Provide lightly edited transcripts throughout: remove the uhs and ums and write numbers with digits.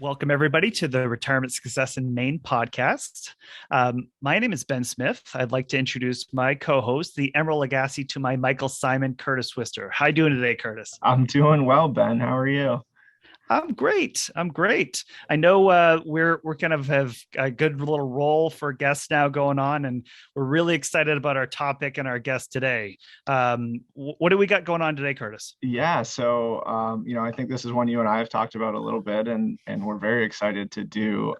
Welcome, everybody, to the Retirement Success in Maine podcast. My name is Ben Smith. I'd like to introduce my co-host, the Emerald Lagasse, to my Michael Simon, Curtis Wister. How you doing today, Curtis? I'm doing well, Ben. How are you? I'm great. I know we're kind of have a good little role for guests now going on, and we're really excited about our topic and our guest today. What do we got going on today, Curtis? Yeah, so I think this is one you and I have talked about a little bit, and we're very excited to do.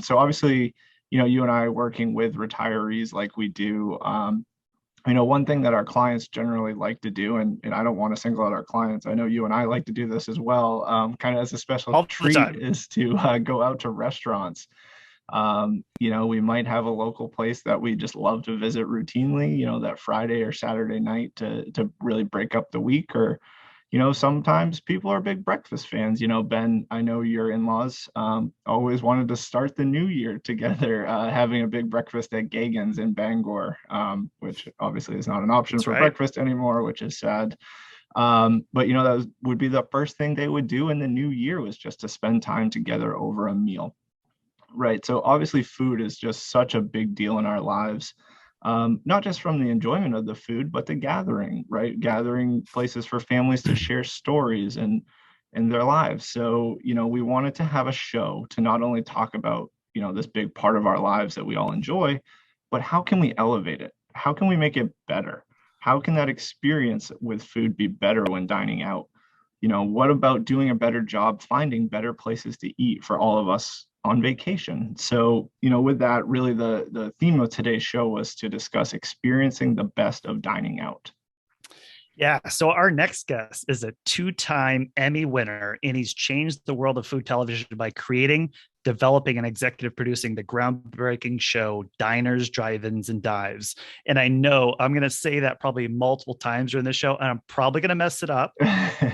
So obviously, you and I working with retirees like we do. One thing that our clients generally like to do, and I don't want to single out our clients, I know you and I like to do this as well, kind of as a special treat, is to go out to restaurants. We might have a local place that we just love to visit routinely, that Friday or Saturday night to really break up the week. Or sometimes people are big breakfast fans. Ben, I know your in-laws always wanted to start the new year together, having a big breakfast at Gagan's in Bangor, which obviously is not an option for breakfast anymore, which is sad. But that would be the first thing they would do in the new year, was just to spend time together over a meal. Right. So obviously food is just such a big deal in our lives. Not just from the enjoyment of the food, but the gathering, right? Gathering places for families to share stories and in their lives. So, we wanted to have a show to not only talk about, this big part of our lives that we all enjoy, but how can we elevate it? How can we make it better? How can that experience with food be better when dining out? What about doing a better job finding better places to eat for all of us on vacation? So, with that, really the theme of today's show was to discuss experiencing the best of dining out. Yeah. So our next guest is a two-time Emmy winner, and he's changed the world of food television by creating, developing, and executive producing the groundbreaking show Diners, Drive-Ins, and Dives. And I know I'm going to say that probably multiple times during the show, and I'm probably going to mess it up,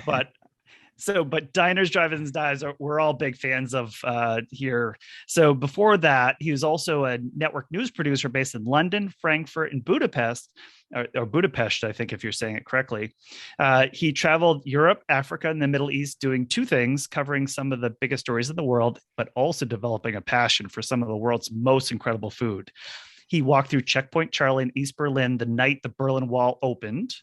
but Diners, Drive-Ins, Dives, we're all big fans of here. So before that, he was also a network news producer based in London, Frankfurt, and Budapest, or Budapest, I think, if you're saying it correctly. He traveled Europe, Africa, and the Middle East doing two things, covering some of the biggest stories in the world, but also developing a passion for some of the world's most incredible food. He walked through Checkpoint Charlie in East Berlin the night the Berlin Wall opened.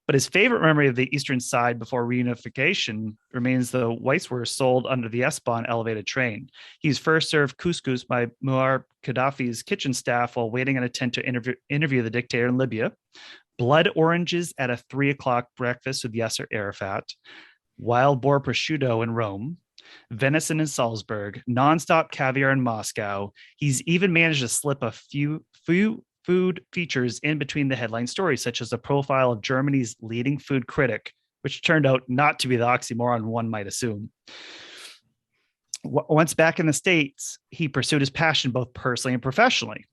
But his favorite memory of the Eastern Side before reunification remains the Weisswurst sold under the S-Bahn elevated train. He's first served couscous by Muammar Gaddafi's kitchen staff while waiting in a tent to interview the dictator in Libya. Blood oranges at a 3:00 breakfast with Yasser Arafat. Wild boar prosciutto in Rome. Venison in Salzburg. Nonstop caviar in Moscow. He's even managed to slip a few food features in between the headline stories, such as a profile of Germany's leading food critic, which turned out not to be the oxymoron one might assume. Once back in the States, he pursued his passion both personally and professionally.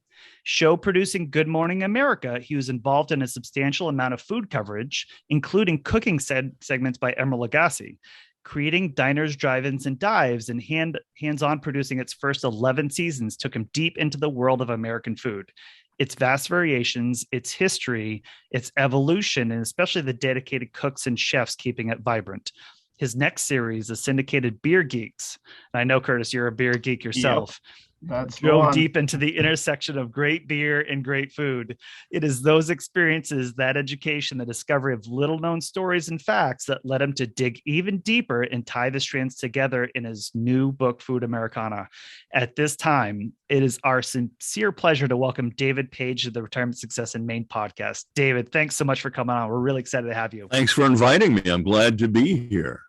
Show producing Good Morning America, he was involved in a substantial amount of food coverage, including cooking segments by Emerald Lagasse. Creating Diners, Drive-Ins, and Dives, and hands-on producing its first 11 seasons took him deep into the world of American food, its vast variations, its history, its evolution, and especially the dedicated cooks and chefs keeping it vibrant. His next series is Syndicated Beer Geeks. And I know, Curtis, you're a beer geek yourself. Yep. That's go deep into the intersection of great beer and great food. It is those experiences, that education, the discovery of little known stories and facts that led him to dig even deeper and tie the strands together in his new book, Food Americana. At this time, it is our sincere pleasure to welcome David Page to the Retirement Success in Maine podcast. David, thanks so much for coming on. We're really excited to have you. Thanks for inviting me. I'm glad to be here.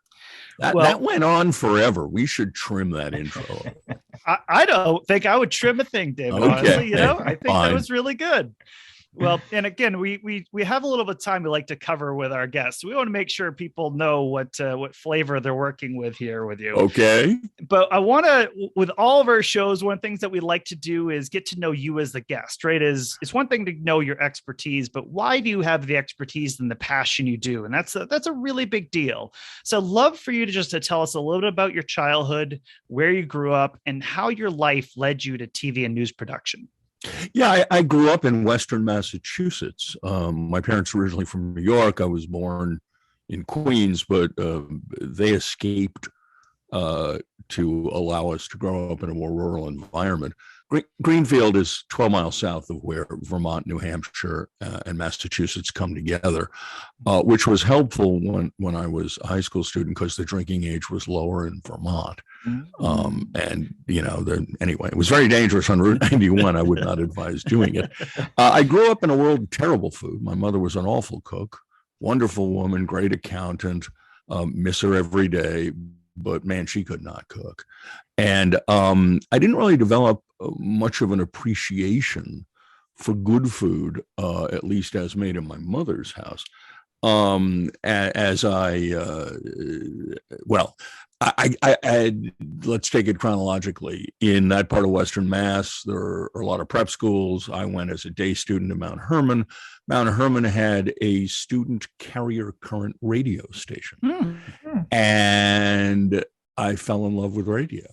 That went on forever. We should trim that intro. I don't think I would trim a thing, David. Okay. Honestly, I think that was really good. Well, and again, we have a little bit of time we like to cover with our guests. We want to make sure people know what flavor they're working with here with you. Okay. But I want to, with all of our shows, one of the things that we like to do is get to know you as the guest, right? It's one thing to know your expertise, but why do you have the expertise and the passion you do? And that's a really big deal. So I'd love for you to tell us a little bit about your childhood, where you grew up, and how your life led you to TV and news production. Yeah, I grew up in Western Massachusetts. My parents were originally from New York. I was born in Queens, but they escaped to allow us to grow up in a more rural environment. Greenfield is 12 miles south of where Vermont, New Hampshire, and Massachusetts come together, which was helpful when I was a high school student because the drinking age was lower in Vermont. And, anyway, it was very dangerous on Route 91. I would not advise doing it. I grew up in a world of terrible food. My mother was an awful cook, wonderful woman, great accountant, miss her every day. But man, she could not cook. And I didn't really develop much of an appreciation for good food, at least as made in my mother's house. Let's take it chronologically. In that part of Western Mass, there are a lot of prep schools. I went as a day student to Mount Hermon. Mount Hermon had a student carrier current radio station. And I fell in love with radio.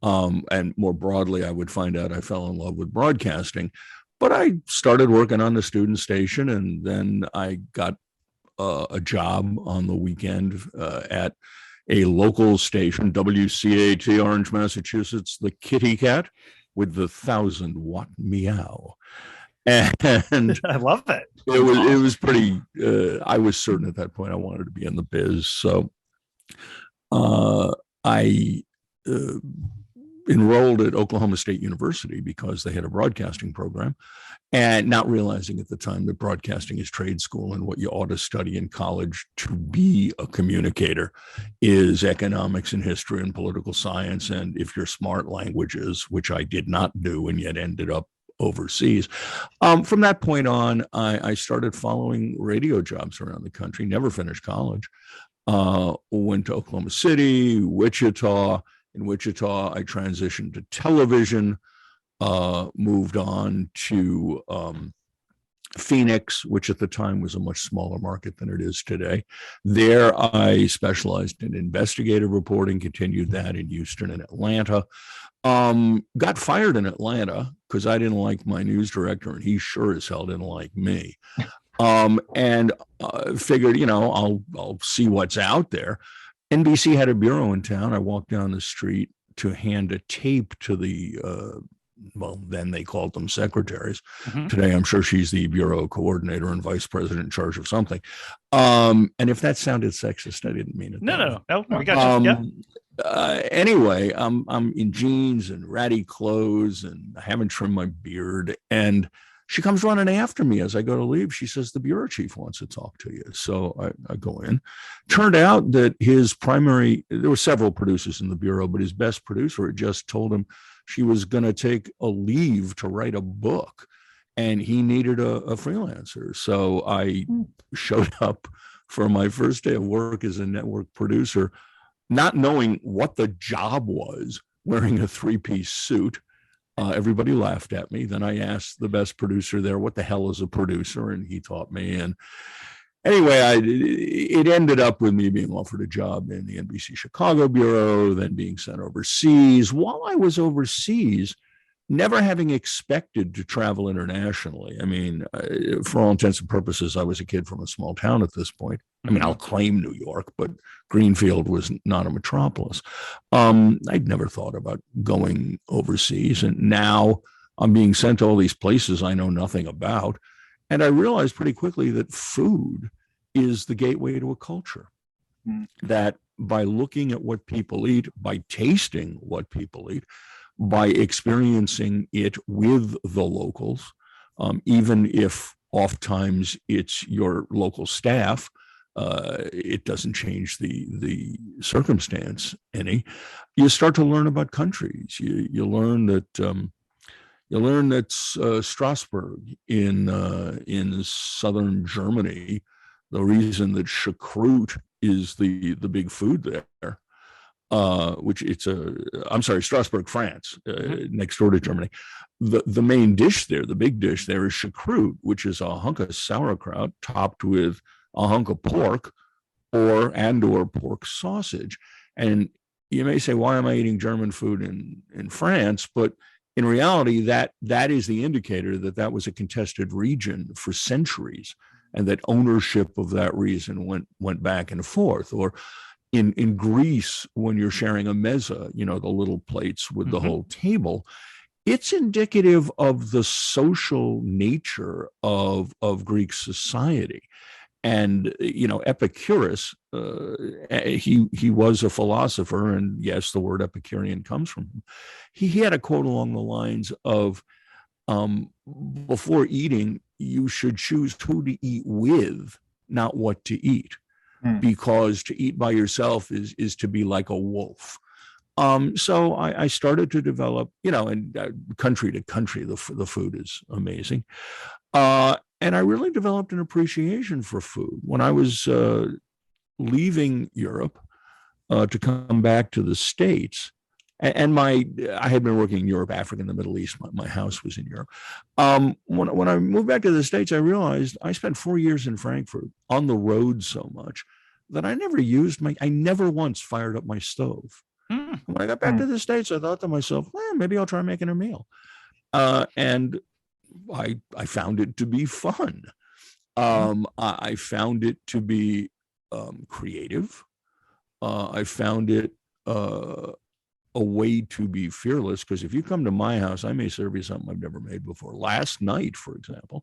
And more broadly, I would find out I fell in love with broadcasting. But I started working on the student station, and then I got a job on the weekend at a local station, WCAT Orange, Massachusetts, the Kitty Cat with the 1,000-watt meow. And I love it. It was pretty, I was certain at that point I wanted to be in the biz. So I enrolled at Oklahoma State University because they had a broadcasting program, and not realizing at the time that broadcasting is trade school and what you ought to study in college to be a communicator is economics and history and political science. And if you're smart, languages, which I did not do and yet ended up overseas. From that point on, I started following radio jobs around the country, never finished college. Went to Oklahoma City, Wichita. In Wichita, I transitioned to television, moved on to Phoenix, which at the time was a much smaller market than it is today. There, I specialized in investigative reporting, continued that in Houston and Atlanta. Got fired in Atlanta because I didn't like my news director, and he sure as hell didn't like me. And figured, I'll see what's out there. NBC had a bureau in town. I walked down the street to hand a tape to the, then they called them secretaries. Today, I'm sure she's the bureau coordinator and vice president in charge of something. And if that sounded sexist, I didn't mean it. No, we got you. Yeah. Anyway, I'm in jeans and ratty clothes, and I haven't trimmed my beard. And she comes running after me as I go to leave. She says, the bureau chief wants to talk to you. So I go in. Turned out that there were several producers in the bureau, but his best producer had just told him she was going to take a leave to write a book, and he needed a freelancer. So I showed up for my first day of work as a network producer, not knowing what the job was, wearing a three-piece suit. Everybody laughed at me. Then I asked the best producer there, what the hell is a producer? And he taught me. And anyway, it ended up with me being offered a job in the NBC Chicago bureau, then being sent overseas. While I was overseas, never having expected to travel internationally. I mean, for all intents and purposes, I was a kid from a small town at this point. I mean, I'll claim New York, but Greenfield was not a metropolis. I'd never thought about going overseas. And now I'm being sent to all these places I know nothing about. And I realized pretty quickly that food is the gateway to a culture. That by looking at what people eat, by tasting what people eat, by experiencing it with the locals, even if oftentimes it's your local staff, it doesn't change the circumstance any. You start to learn about countries. You learn that Strasbourg in southern Germany, the reason that choucroute is the big food there, Strasbourg, France, next door to Germany. The main dish there, the big dish there is choucroute, which is a hunk of sauerkraut topped with a hunk of pork or pork sausage. And you may say, why am I eating German food in France? But in reality, that is the indicator that was a contested region for centuries, and that ownership of that region went back and forth. Or in Greece, when you're sharing a meza, the little plates with the whole table, it's indicative of the social nature of Greek society. And Epicurus, he was a philosopher, and yes, the word Epicurean comes from him. He had a quote along the lines of, before eating, you should choose who to eat with, not what to eat, because to eat by yourself is to be like a wolf. So I started to develop, and country to country, the food is amazing. And I really developed an appreciation for food. When I was leaving Europe to come back to the States, and I had been working in Europe, Africa, and the Middle East. My house was in Europe. When I moved back to the States, I realized I spent 4 years in Frankfurt on the road so much that I never once fired up my stove. When I got back to the States, I thought to myself, well, maybe I'll try making a meal. And I found it to be fun. I found it to be creative. I found it a way to be fearless, because if you come to my house, I may serve you something I've never made before. Last night, for example,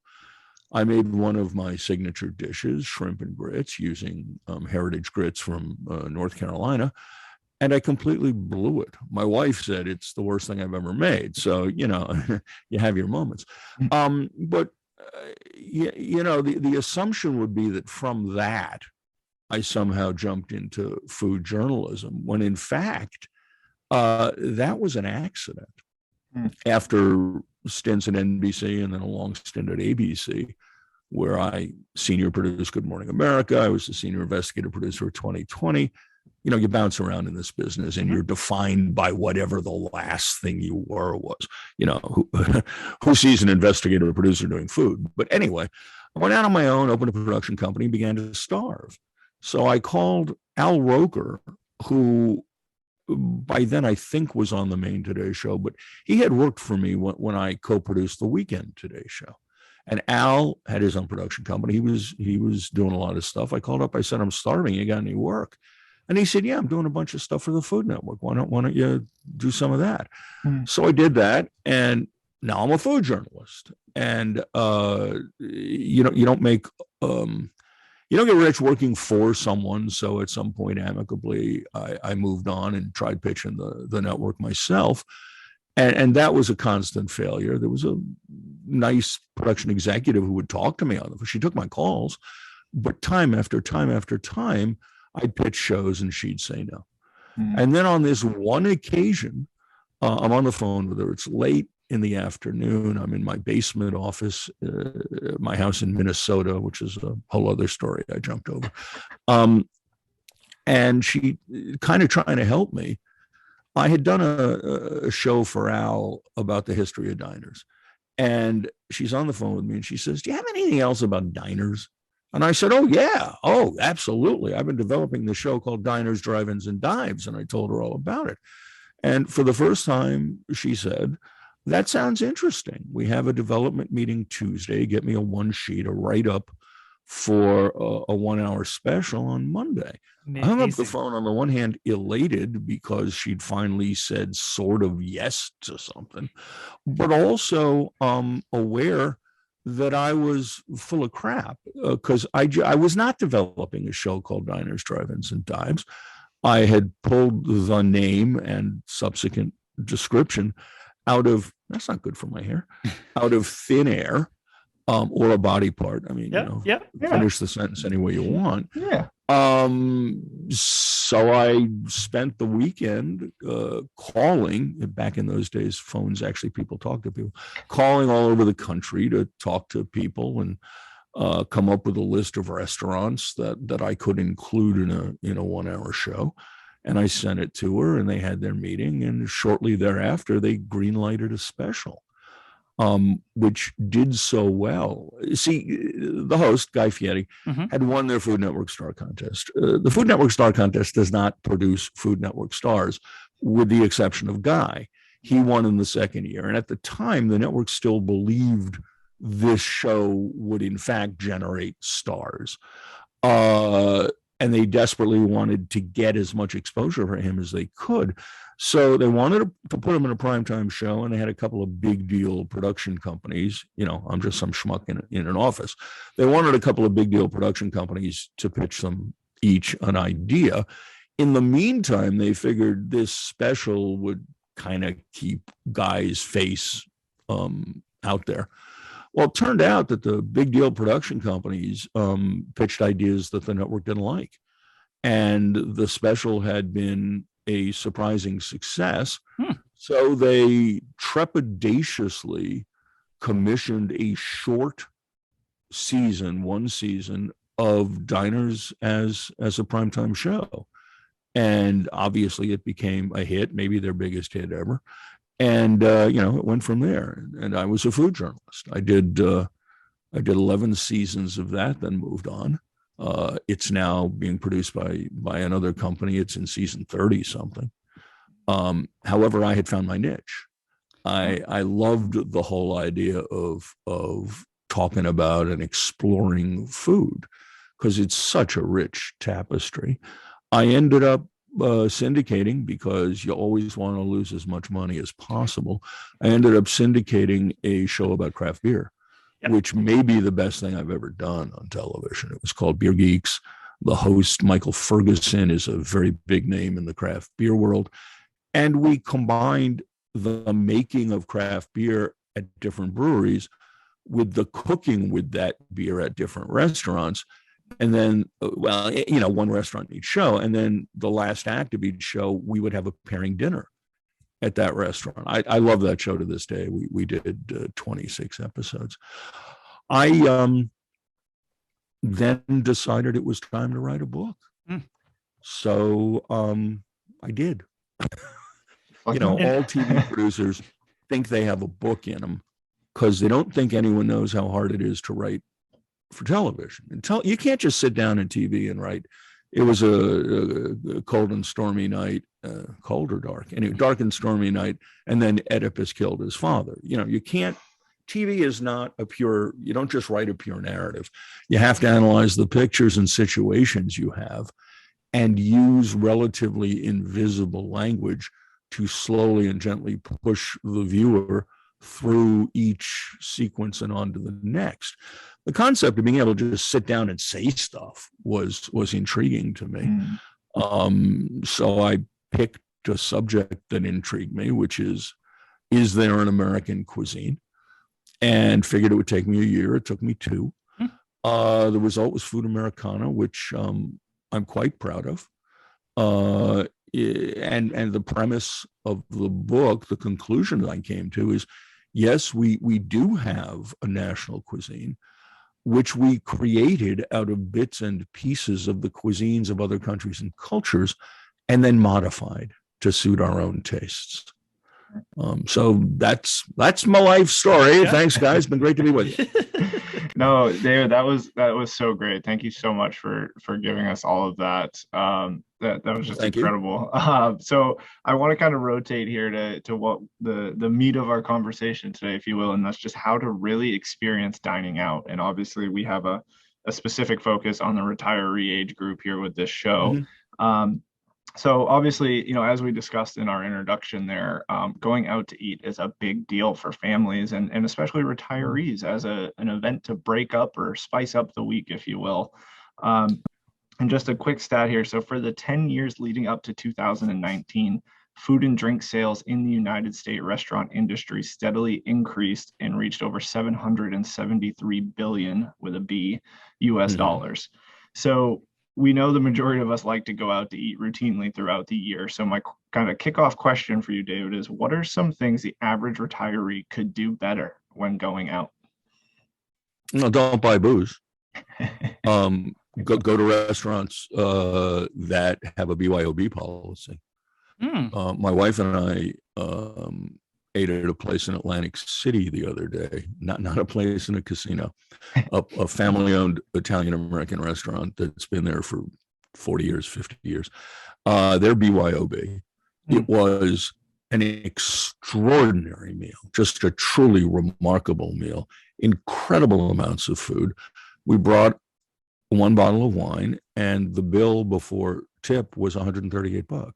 I made one of my signature dishes, shrimp and grits, using heritage grits from North Carolina. And I completely blew it. My wife said it's the worst thing I've ever made. So, you have your moments. But the assumption would be that from that, I somehow jumped into food journalism, when in fact, that was an accident. After stints at NBC and then a long stint at ABC, where I senior produced Good Morning America. I was the senior investigative producer of 2020. You bounce around in this business, and you're defined by whatever the last thing you were was. Who sees an investigative producer doing food? But anyway, I went out on my own, opened a production company, began to starve. So I called Al Roker, who by then I think was on the Maine Today show, but he had worked for me when I co-produced the Weekend Today show. And Al had his own production company. He was doing a lot of stuff. I called up, I said, I'm starving. You got any work? And he said, yeah, I'm doing a bunch of stuff for the Food Network. Why don't you do some of that? So I did that. And now I'm a food journalist. And, you don't make, you don't get rich working for someone. So at some point, amicably, I moved on and tried pitching the network myself. And that was a constant failure. There was a nice production executive who would talk to me on it. She took my calls, but time after time after time, I'd pitch shows and she'd say no. And then on this one occasion, I'm on the phone with her. It's late in the afternoon. I'm in my basement office, my house in Minnesota, which is a whole other story I jumped over. And she kind of trying to help me. I had done a show for Al about the history of diners. And she's on the phone with me and she says, do you have anything else about diners? And I said, oh, yeah. Oh, absolutely. I've been developing this show called Diners, Drive-Ins, and Dives. And I told her all about it. And for the first time, she said, that sounds interesting. We have a development meeting Tuesday. Get me a one sheet, a write-up for a 1 hour special on Monday. Amazing. I hung up the phone, on the one hand, elated because she'd finally said sort of yes to something, but also aware that I was full of crap, because I was not developing a show called Diners, Drive-Ins, and Dives. I had pulled the name and subsequent description out of, that's not good for my hair, out of thin air, or a body part. I mean, finish the sentence any way you want. Yeah. So I spent the weekend calling. Back in those days, phones, actually, people talk to people, calling all over the country to talk to people and come up with a list of restaurants that I could include in a 1 hour show. And I sent it to her, and they had their meeting. And shortly thereafter, they greenlighted a special, which did so well. See, the host, Guy Fieri, had won their Food Network Star Contest. The Food Network Star Contest does not produce Food Network stars, with the exception of Guy. He won in the second year. And at the time, the network still believed this show would, in fact, generate stars. and they desperately wanted to get as much exposure for him as they could. So they wanted to put him in a primetime show, and they had a couple of big deal production companies. I'm just some schmuck in an office. They wanted a couple of big deal production companies to pitch them each an idea. In the meantime, they figured this special would kind of keep Guy's face out there. Well, it turned out that the big deal production companies pitched ideas that the network didn't like. And the special had been a surprising success. So they trepidatiously commissioned a short season, one season of Diners as a primetime show. And obviously it became a hit, maybe their biggest hit ever. And, it went from there. And I was a food journalist. I did 11 seasons of that, then moved on. It's now being produced by another company. It's in season 30 something. However, I had found my niche. I loved the whole idea of talking about and exploring food because it's such a rich tapestry. I ended up syndicating because you always want to lose as much money as possible. I ended up syndicating a show about craft beer, which may be the best thing I've ever done on television. It was called Beer Geeks. The host, Michael Ferguson, is a very big name in the craft beer world. And we combined the making of craft beer at different breweries with the cooking with that beer at different restaurants. And then, one restaurant each show. And then the last act of each show, we would have a pairing dinner at that restaurant. I love that show to this day. We did 26 episodes. I then decided it was time to write a book. So I did. All TV producers think they have a book in them because they don't think anyone knows how hard it is to write for television. And you can't just sit down in TV and write. It was a cold and stormy night, cold or dark, anyway, dark and stormy night, and then Oedipus killed his father. You can't. TV is not you don't just write a pure narrative. You have to analyze the pictures and situations you have and use relatively invisible language to slowly and gently push the viewer through each sequence and on to the next. The concept of being able to just sit down and say stuff was intriguing to me. So I picked a subject that intrigued me, which is there an American cuisine? And figured it would take me a year. It took me 2. The result was Food Americana, which I'm quite proud of. And the premise of the book, the conclusion that I came to is, yes, we do have a national cuisine, which we created out of bits and pieces of the cuisines of other countries and cultures, and then modified to suit our own tastes. So that's my life story. Yeah. Thanks, guys. It's been great to be with you. No, David, that was so great. Thank you so much for giving us all of that. That was just incredible. So I want to kind of rotate here to what the meat of our conversation today, if you will, and that's just how to really experience dining out. And obviously, we have a specific focus on the retiree age group here with this show. So obviously, as we discussed in our introduction there, going out to eat is a big deal for families and especially retirees as an event to break up or spice up the week, if you will. And just a quick stat here. So for the 10 years leading up to 2019, food and drink sales in the United States restaurant industry steadily increased and reached over 773 billion with a B US dollars. So we know the majority of us like to go out to eat routinely throughout the year. So my kind of kickoff question for you, David, is what are some things the average retiree could do better when going out? No, don't buy booze. Go to restaurants that have a BYOB policy. My wife and I ate at a place in Atlantic City the other day, not a place in a casino, a family-owned Italian-American restaurant that's been there for 40 years, 50 years. They're BYOB. It was an extraordinary meal, just a truly remarkable meal, incredible amounts of food. We brought one bottle of wine, and the bill before tip was $138.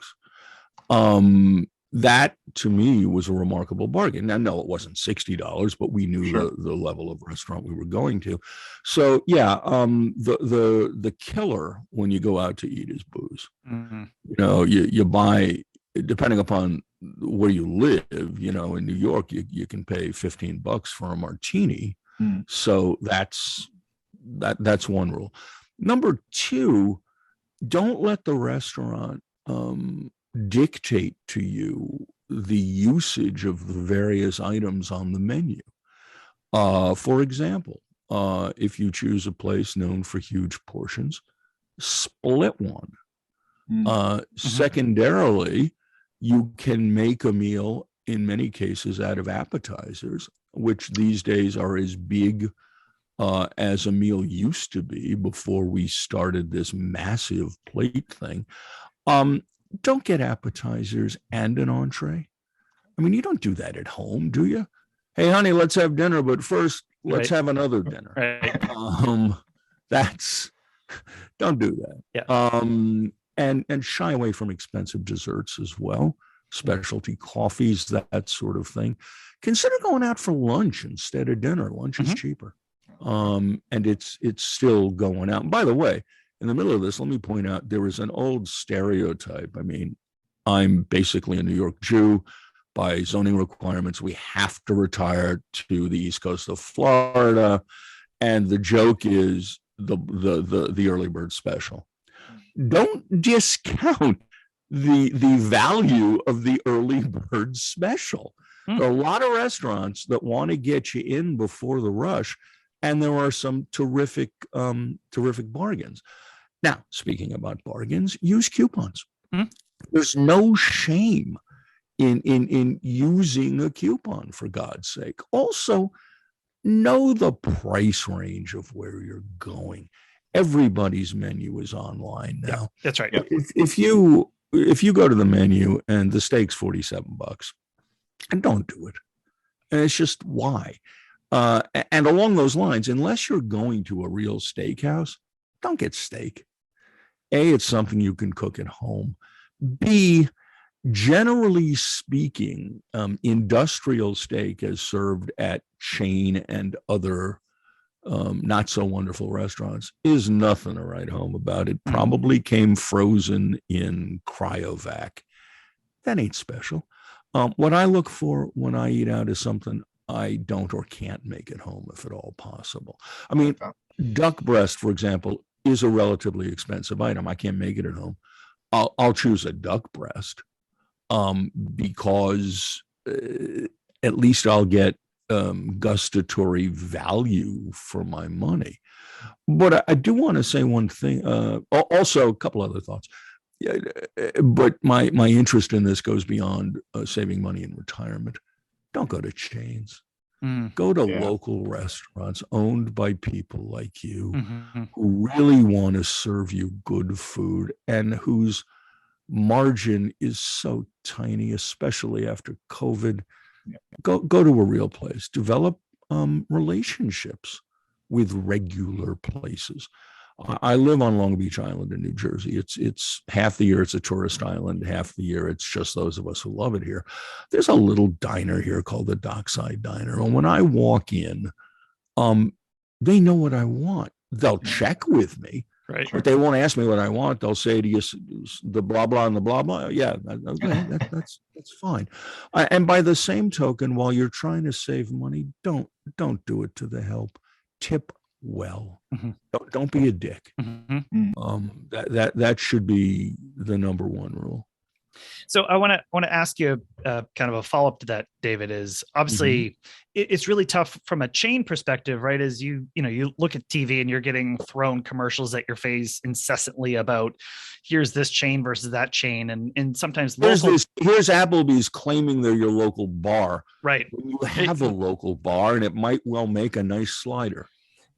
That to me was a remarkable bargain. Now, no, it wasn't $60, but we knew the level of restaurant we were going to. So yeah, the killer when you go out to eat is booze. Mm-hmm. You buy, depending upon where you live, in New York, you can pay $15 for a martini. Mm. So that's one rule. Number two, don't let the restaurant dictate to you the usage of the various items on the menu. For example, if you choose a place known for huge portions, split one. Secondarily, you can make a meal in many cases out of appetizers, which these days are as big as a meal used to be before we started this massive plate thing. Don't get appetizers and an entree. I mean, you don't do that at home, do you? Hey, honey, let's have dinner, but first let's have another dinner. Right. Don't do that. Yeah. And shy away from expensive desserts as well, specialty coffees, that sort of thing. Consider going out for lunch instead of dinner. Lunch is cheaper. And it's still going out. And by the way, in the middle of this, let me point out there is an old stereotype. I mean, I'm basically a New York Jew. By zoning requirements, we have to retire to the East Coast of Florida. And the joke is the early bird special. Don't discount the value of the early bird special. There are a lot of restaurants that want to get you in before the rush, and there are some terrific bargains. Now, speaking about bargains, use coupons. There's no shame in using a coupon, for God's sake. Also, know the price range of where you're going. Everybody's menu is online now. Yeah, that's right. If you go to the menu and the steak's $47, and don't do it. And it's just why. And along those lines, unless you're going to a real steakhouse, don't get steak. A, it's something you can cook at home. B, generally speaking, industrial steak as served at chain and other not so wonderful restaurants is nothing to write home about. It probably came frozen in cryovac. That ain't special. What I look for when I eat out is something I don't or can't make at home, if at all possible. I mean, duck breast, for example, is a relatively expensive item. I can't make it at home. I'll choose a duck breast because at least I'll get gustatory value for my money. But I do want to say one thing. Also, a couple other thoughts. But my interest in this goes beyond saving money in retirement. Don't go to chains. Go to local restaurants owned by people like you who really want to serve you good food and whose margin is so tiny, especially after COVID. Go to a real place. Develop relationships with regular places. I live on Long Beach Island in New Jersey. It's half the year it's a tourist island, half the year it's just those of us who love it here. There's a little diner here called the Dockside Diner, and when I walk in, they know what I want. They'll check with me, right? But they won't ask me what I want. They'll say to you, the blah blah and the blah blah. Yeah, okay, that's fine. And by the same token, while you're trying to save money, don't do it to the help. Tip well. Don't be a dick. That should be the number one rule. So I want to ask you kind of a follow-up to that, David. Is obviously it's really tough from a chain perspective, right? As you look at TV and you're getting thrown commercials at your face incessantly about here's this chain versus that chain, and sometimes here's Applebee's claiming they're your local bar, right? When you have a local bar, and it might well make a nice slider.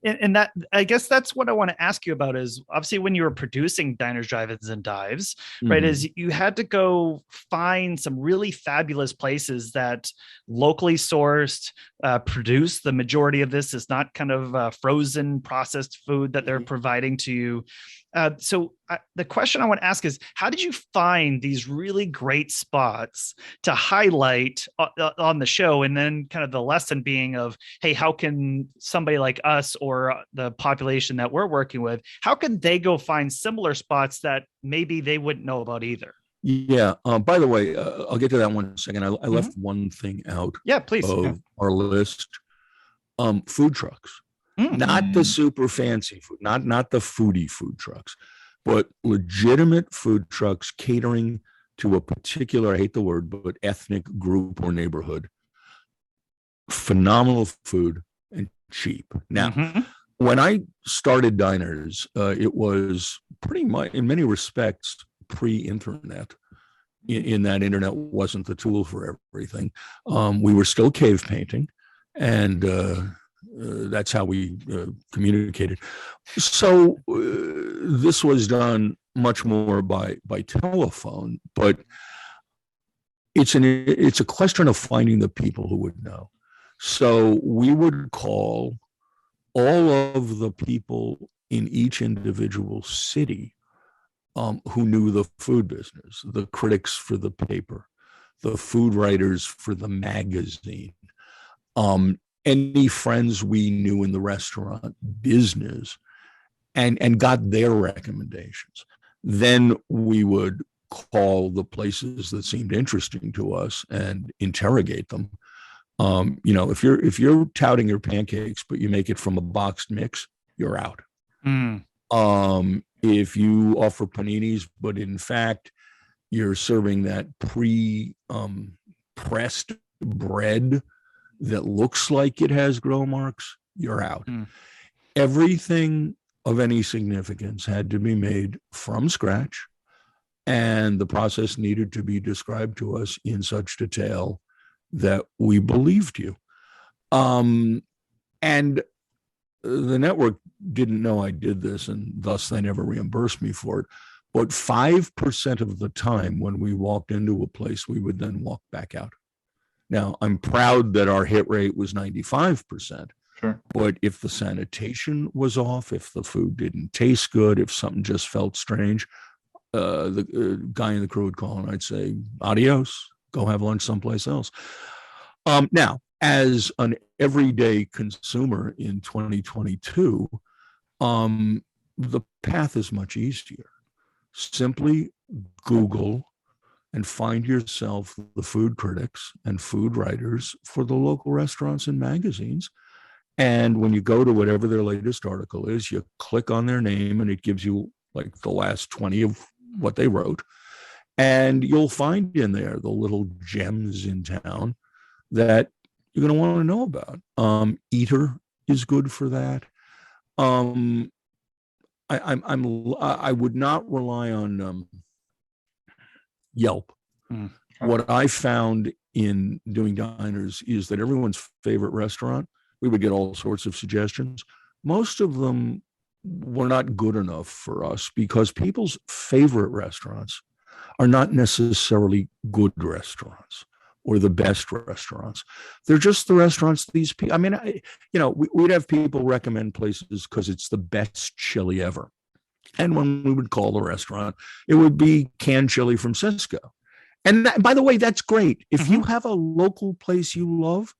And that, I guess that's what I want to ask you about is obviously when you were producing Diners, Drive-ins, and Dives, right, is you had to go find some really fabulous places that locally sourced, produce the majority of this. Is not kind of frozen processed food that they're providing to you. So the question I want to ask is, how did you find these really great spots to highlight on the show? And then kind of the lesson being of, hey, how can somebody like us or the population that we're working with, how can they go find similar spots that maybe they wouldn't know about either? Yeah. By the way, I'll get to that one in a second. I left one thing out of our list. Food trucks. Not the super fancy food, not the foodie food trucks, but legitimate food trucks catering to a particular, I hate the word, but ethnic group or neighborhood. Phenomenal food and cheap. Now, when I started Diners, it was pretty much, in many respects, pre-internet. In that internet wasn't the tool for everything. We were still cave painting, and that's how we communicated. So this was done much more by telephone, but it's a question of finding the people who would know. So we would call all of the people in each individual city who knew the food business, the critics for the paper, the food writers for the magazine, any friends we knew in the restaurant business, and got their recommendations. Then we would call the places that seemed interesting to us and interrogate them. If you're touting your pancakes, but you make it from a boxed mix, you're out. If you offer paninis, but in fact you're serving that pressed bread that looks like it has grill marks, you're out. Everything of any significance had to be made from scratch, and the process needed to be described to us in such detail that we believed you. And the network didn't know I did this, and thus they never reimbursed me for it. But 5% of the time when we walked into a place, we would then walk back out. Now, I'm proud that our hit rate was 95%. Sure. But if the sanitation was off, if the food didn't taste good, if something just felt strange, the guy in the crew would call and I'd say, adios, go have lunch someplace else. Now, as an everyday consumer in 2022, the path is much easier. Simply Google and find yourself the food critics and food writers for the local restaurants and magazines. And when you go to whatever their latest article is, you click on their name and it gives you like the last 20 of what they wrote. And you'll find in there the little gems in town that you're going to want to know about. Eater is good for that. I would not rely on Yelp. What I found in doing Diners is that everyone's favorite restaurant, we would get all sorts of suggestions. Most of them were not good enough for us because people's favorite restaurants are not necessarily good restaurants or the best restaurants. They're just the restaurants these people, we'd have people recommend places because it's the best chili ever. And when we would call the restaurant, it would be canned chili from Cisco. And that, by the way, that's great. If you have a local place you love,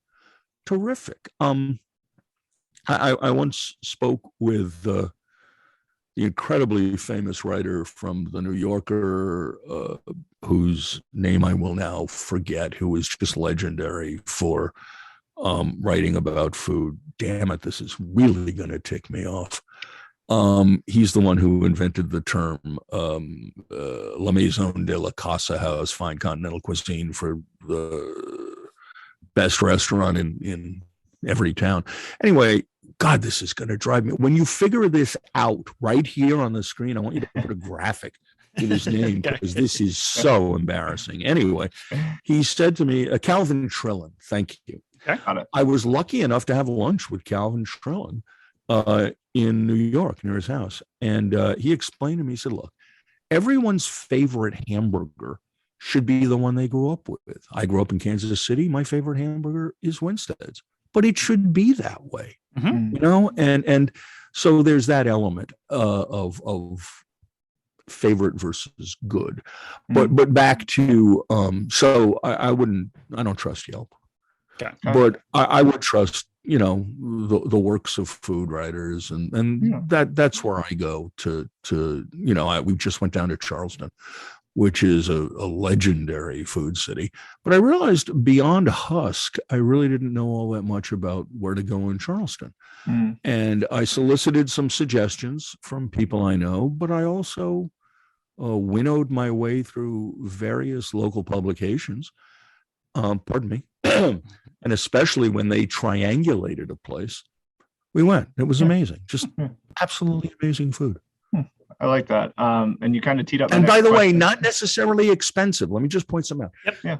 terrific. I once spoke with the incredibly famous writer from The New Yorker, whose name I will now forget, who was just legendary for writing about food. Damn it, this is really going to tick me off. He's the one who invented the term La Maison de la Casa House, fine continental cuisine for the best restaurant in every town. Anyway, God, this is going to drive me. When you figure this out right here on the screen, I want you to put a graphic with his name because this is so embarrassing. Anyway, he said to me, Calvin Trillin, thank you. Okay. Got it. I was lucky enough to have lunch with Calvin Trillin in New York near his house. And he explained to me, he said, look, everyone's favorite hamburger should be the one they grew up with. I grew up in Kansas City. My favorite hamburger is Winstead's, but it should be that way, you know? And so there's that element of favorite versus good. But back to, so I don't trust Yelp. Okay. But I would trust, you know, the works of food writers, and that's where I go to you know, we just went down to Charleston, which is a legendary food city. But I realized beyond Husk, I really didn't know all that much about where to go in Charleston. And I solicited some suggestions from people I know, but I also winnowed my way through various local publications. Pardon me. And especially when they triangulated a place, we went. It was amazing. Just absolutely amazing food. I like that. And you kind of teed up. And by the way, not necessarily expensive. Let me just point some out. Yep. Yeah.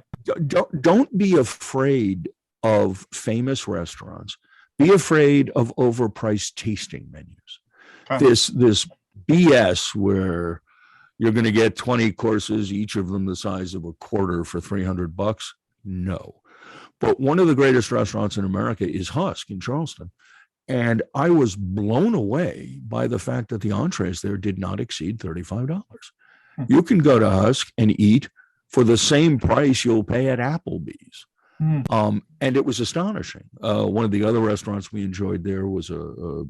Don't be afraid of famous restaurants. Be afraid of overpriced tasting menus. Okay. This BS where you're going to get 20 courses, each of them the size of a quarter for $300. No. But one of the greatest restaurants in America is Husk in Charleston. And I was blown away by the fact that the entrees there did not exceed $35. You can go to Husk and eat for the same price you'll pay at Applebee's. And it was astonishing. One of the other restaurants we enjoyed there was a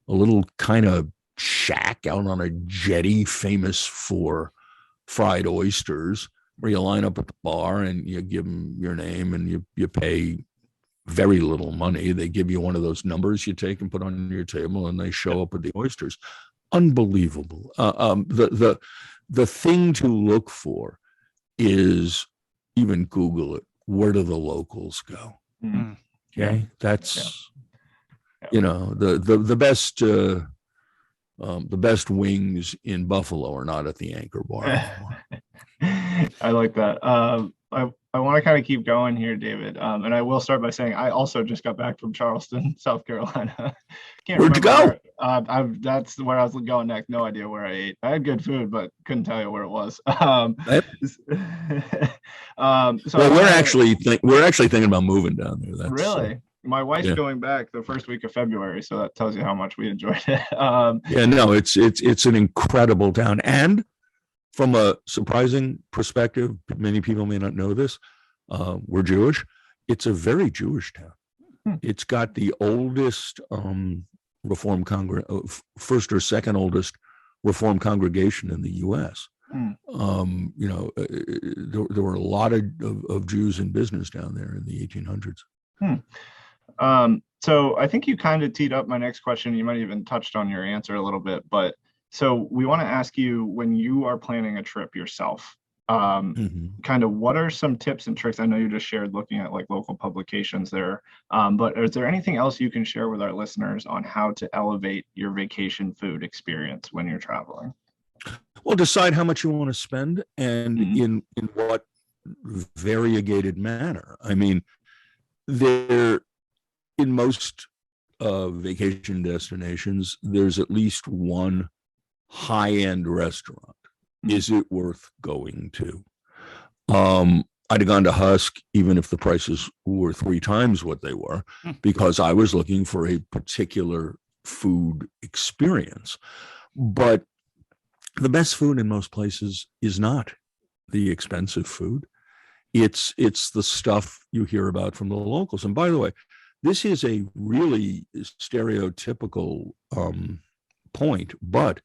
little kind of shack out on a jetty famous for fried oysters, where you line up at the bar and you give them your name and you pay very little money. They give you one of those numbers you take and put on your table, and they show up with the oysters. Unbelievable. The thing to look for is, even Google it, where do the locals go? Okay, that's you know, the best wings in Buffalo are not at the Anchor Bar anymore. I like that. I want to kind of keep going here, David. And I will start by saying I also just got back from Charleston, South Carolina. Where'd you go? That's where I was going next. No idea where I ate. I had good food, but couldn't tell you where it was. We're actually thinking about moving down there. That's, really? My wife's going back the first week of February, so that tells you how much we enjoyed it. It's an incredible town. And from a surprising perspective, many people may not know this, we're Jewish. It's a very Jewish town. It's got the oldest first or second oldest Reform congregation in the U.S. You know, there were a lot of Jews in business down there in the 1800s. So I think you kind of teed up my next question. You might even touched on your answer a little bit, but so we want to ask you, when you are planning a trip yourself, kind of what are some tips and tricks? I know you just shared looking at like local publications there, but is there anything else you can share with our listeners on how to elevate your vacation food experience when you're traveling? Well, decide how much you want to spend and in what variegated manner. I mean, in most vacation destinations, there's at least one high-end restaurant. Is it worth going to? I'd have gone to Husk even if the prices were 3 times what they were, because I was looking for a particular food experience. But the best food in most places is not the expensive food. It's the stuff you hear about from the locals. And by the way, this is a really stereotypical point, but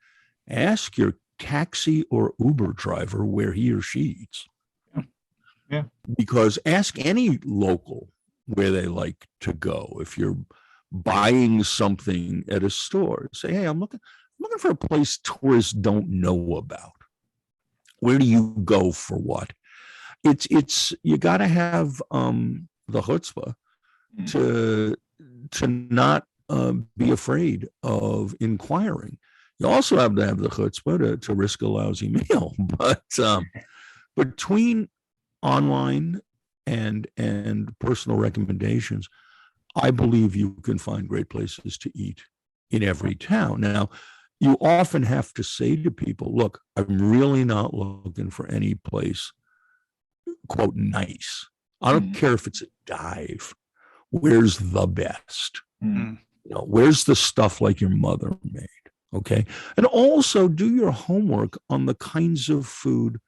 ask your taxi or Uber driver where he or she eats. Yeah. Because ask any local where they like to go. If you're buying something at a store, say, hey, I'm looking for a place tourists don't know about. Where do you go for what? It's you got to have the chutzpah to not be afraid of inquiring. You also have to have the chutzpah to risk a lousy meal. But between online and personal recommendations, I believe you can find great places to eat in every town. Now, you often have to say to people, look, I'm really not looking for any place, quote, nice. I don't care if it's a dive. Where's the best? Where's the stuff like your mother made? Okay. And also do your homework on the kinds of food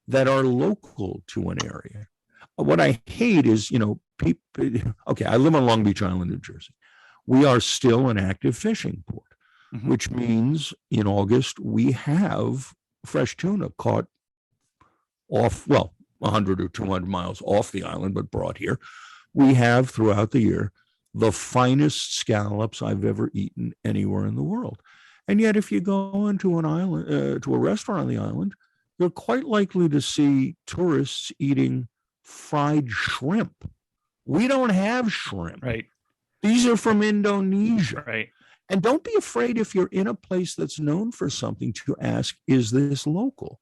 that are local to an area. What I hate is, people, okay, I live on Long Beach Island, New Jersey. We are still an active fishing port, which means in August we have fresh tuna caught off, 100 or 200 miles off the island, but brought here. We have throughout the year the finest scallops I've ever eaten anywhere in the world. And yet, if you go into an island, to a restaurant on the island, you're quite likely to see tourists eating fried shrimp. We don't have shrimp. Right. These are from Indonesia. Right. And don't be afraid if you're in a place that's known for something to ask, is this local?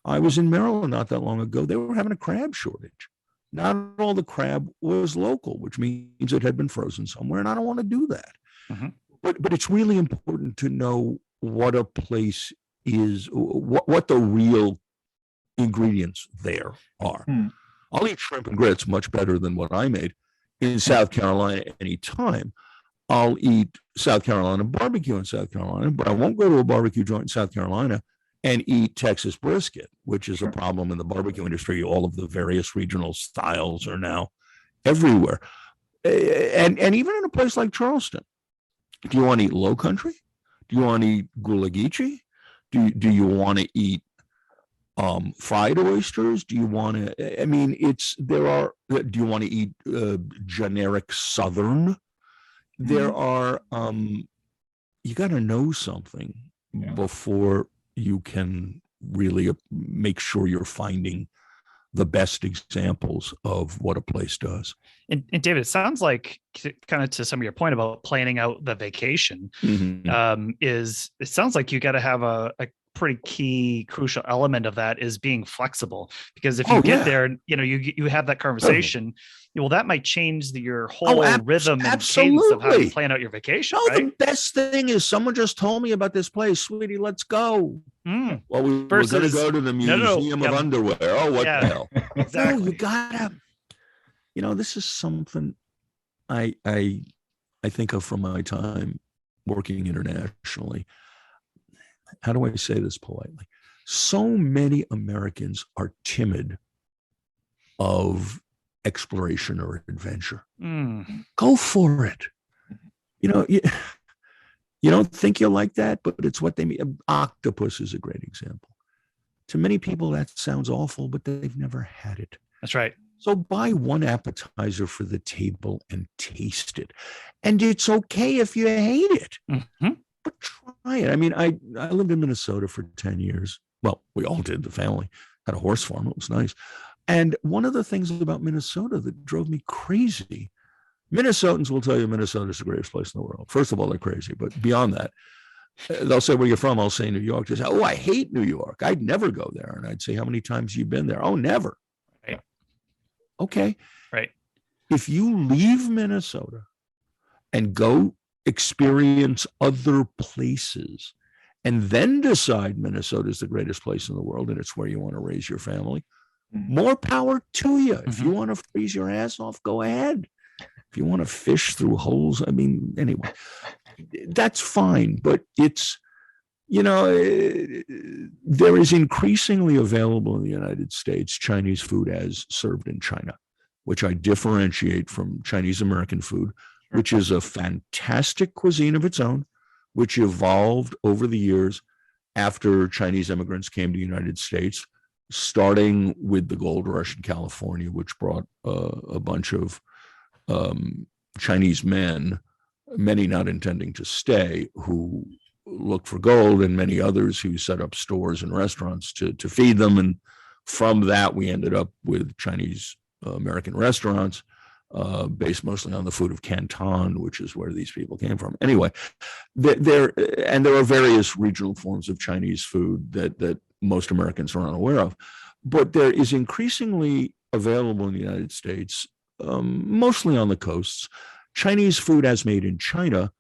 I was in Maryland not that long ago. They were having a crab shortage. Not all the crab was local, which means it had been frozen somewhere, and I don't want to do that. But it's really important to know what a place is, what the real ingredients there are. I'll eat shrimp and grits much better than what I made in South Carolina anytime. I'll eat South Carolina barbecue in South Carolina, but I won't go to a barbecue joint in South Carolina and eat Texas brisket, which is a problem in the barbecue industry. All of the various regional styles are now everywhere. And even in a place like Charleston, do you want to eat low country? Do you want to eat gulagichi? Do you want to eat fried oysters? Do you want to, do you want to eat generic Southern? There are, you got to know something before you can really make sure you're finding the best examples of what a place does. And David, it sounds like, kind of to some of your point about planning out the vacation, it sounds like you got to have a pretty key, crucial element of that is being flexible. Because if you get there, you have that conversation, well, that might change your whole rhythm and cadence of how you plan out your vacation. The best thing is someone just told me about this place, sweetie, let's go. Well, we're going to go to the Museum of Underwear. Oh, what the hell? Exactly. No, you gotta, this is something I think of from my time working internationally. How do I say this politely? So many Americans are timid of exploration or adventure. Go for it. You don't think you're like that, but it's what they mean. Octopus is a great example. To many people, that sounds awful, but they've never had it. That's right. So buy one appetizer for the table and taste it. And it's okay if you hate it. But try it. I mean, I lived in Minnesota for 10 years. Well, we all did, the family. Had a horse farm. It was nice. And one of the things about Minnesota that drove me crazy, Minnesotans will tell you Minnesota is the greatest place in the world. First of all, they're crazy. But beyond that, they'll say, where you're from? I'll say New York. They say, oh, I hate New York. I'd never go there. And I'd say, how many times have you been there? Oh, never. Right. Okay. Right. If you leave Minnesota and go experience other places and then decide Minnesota is the greatest place in the world and it's where you want to raise your family, more power to you. If you want to freeze your ass off, go ahead. If you want to fish through holes, anyway, that's fine. But it's, there is increasingly available in the United States Chinese food as served in China, which I differentiate from Chinese American food, which is a fantastic cuisine of its own, which evolved over the years after Chinese immigrants came to the United States, starting with the gold rush in California, which brought a bunch of Chinese men, many not intending to stay, who looked for gold, and many others who set up stores and restaurants to feed them. And from that, we ended up with Chinese American restaurants based mostly on the food of Canton, which is where these people came from. Anyway, there are various regional forms of Chinese food that most Americans are unaware of, but there is increasingly available in the United States, mostly on the coasts, Chinese food as made in China,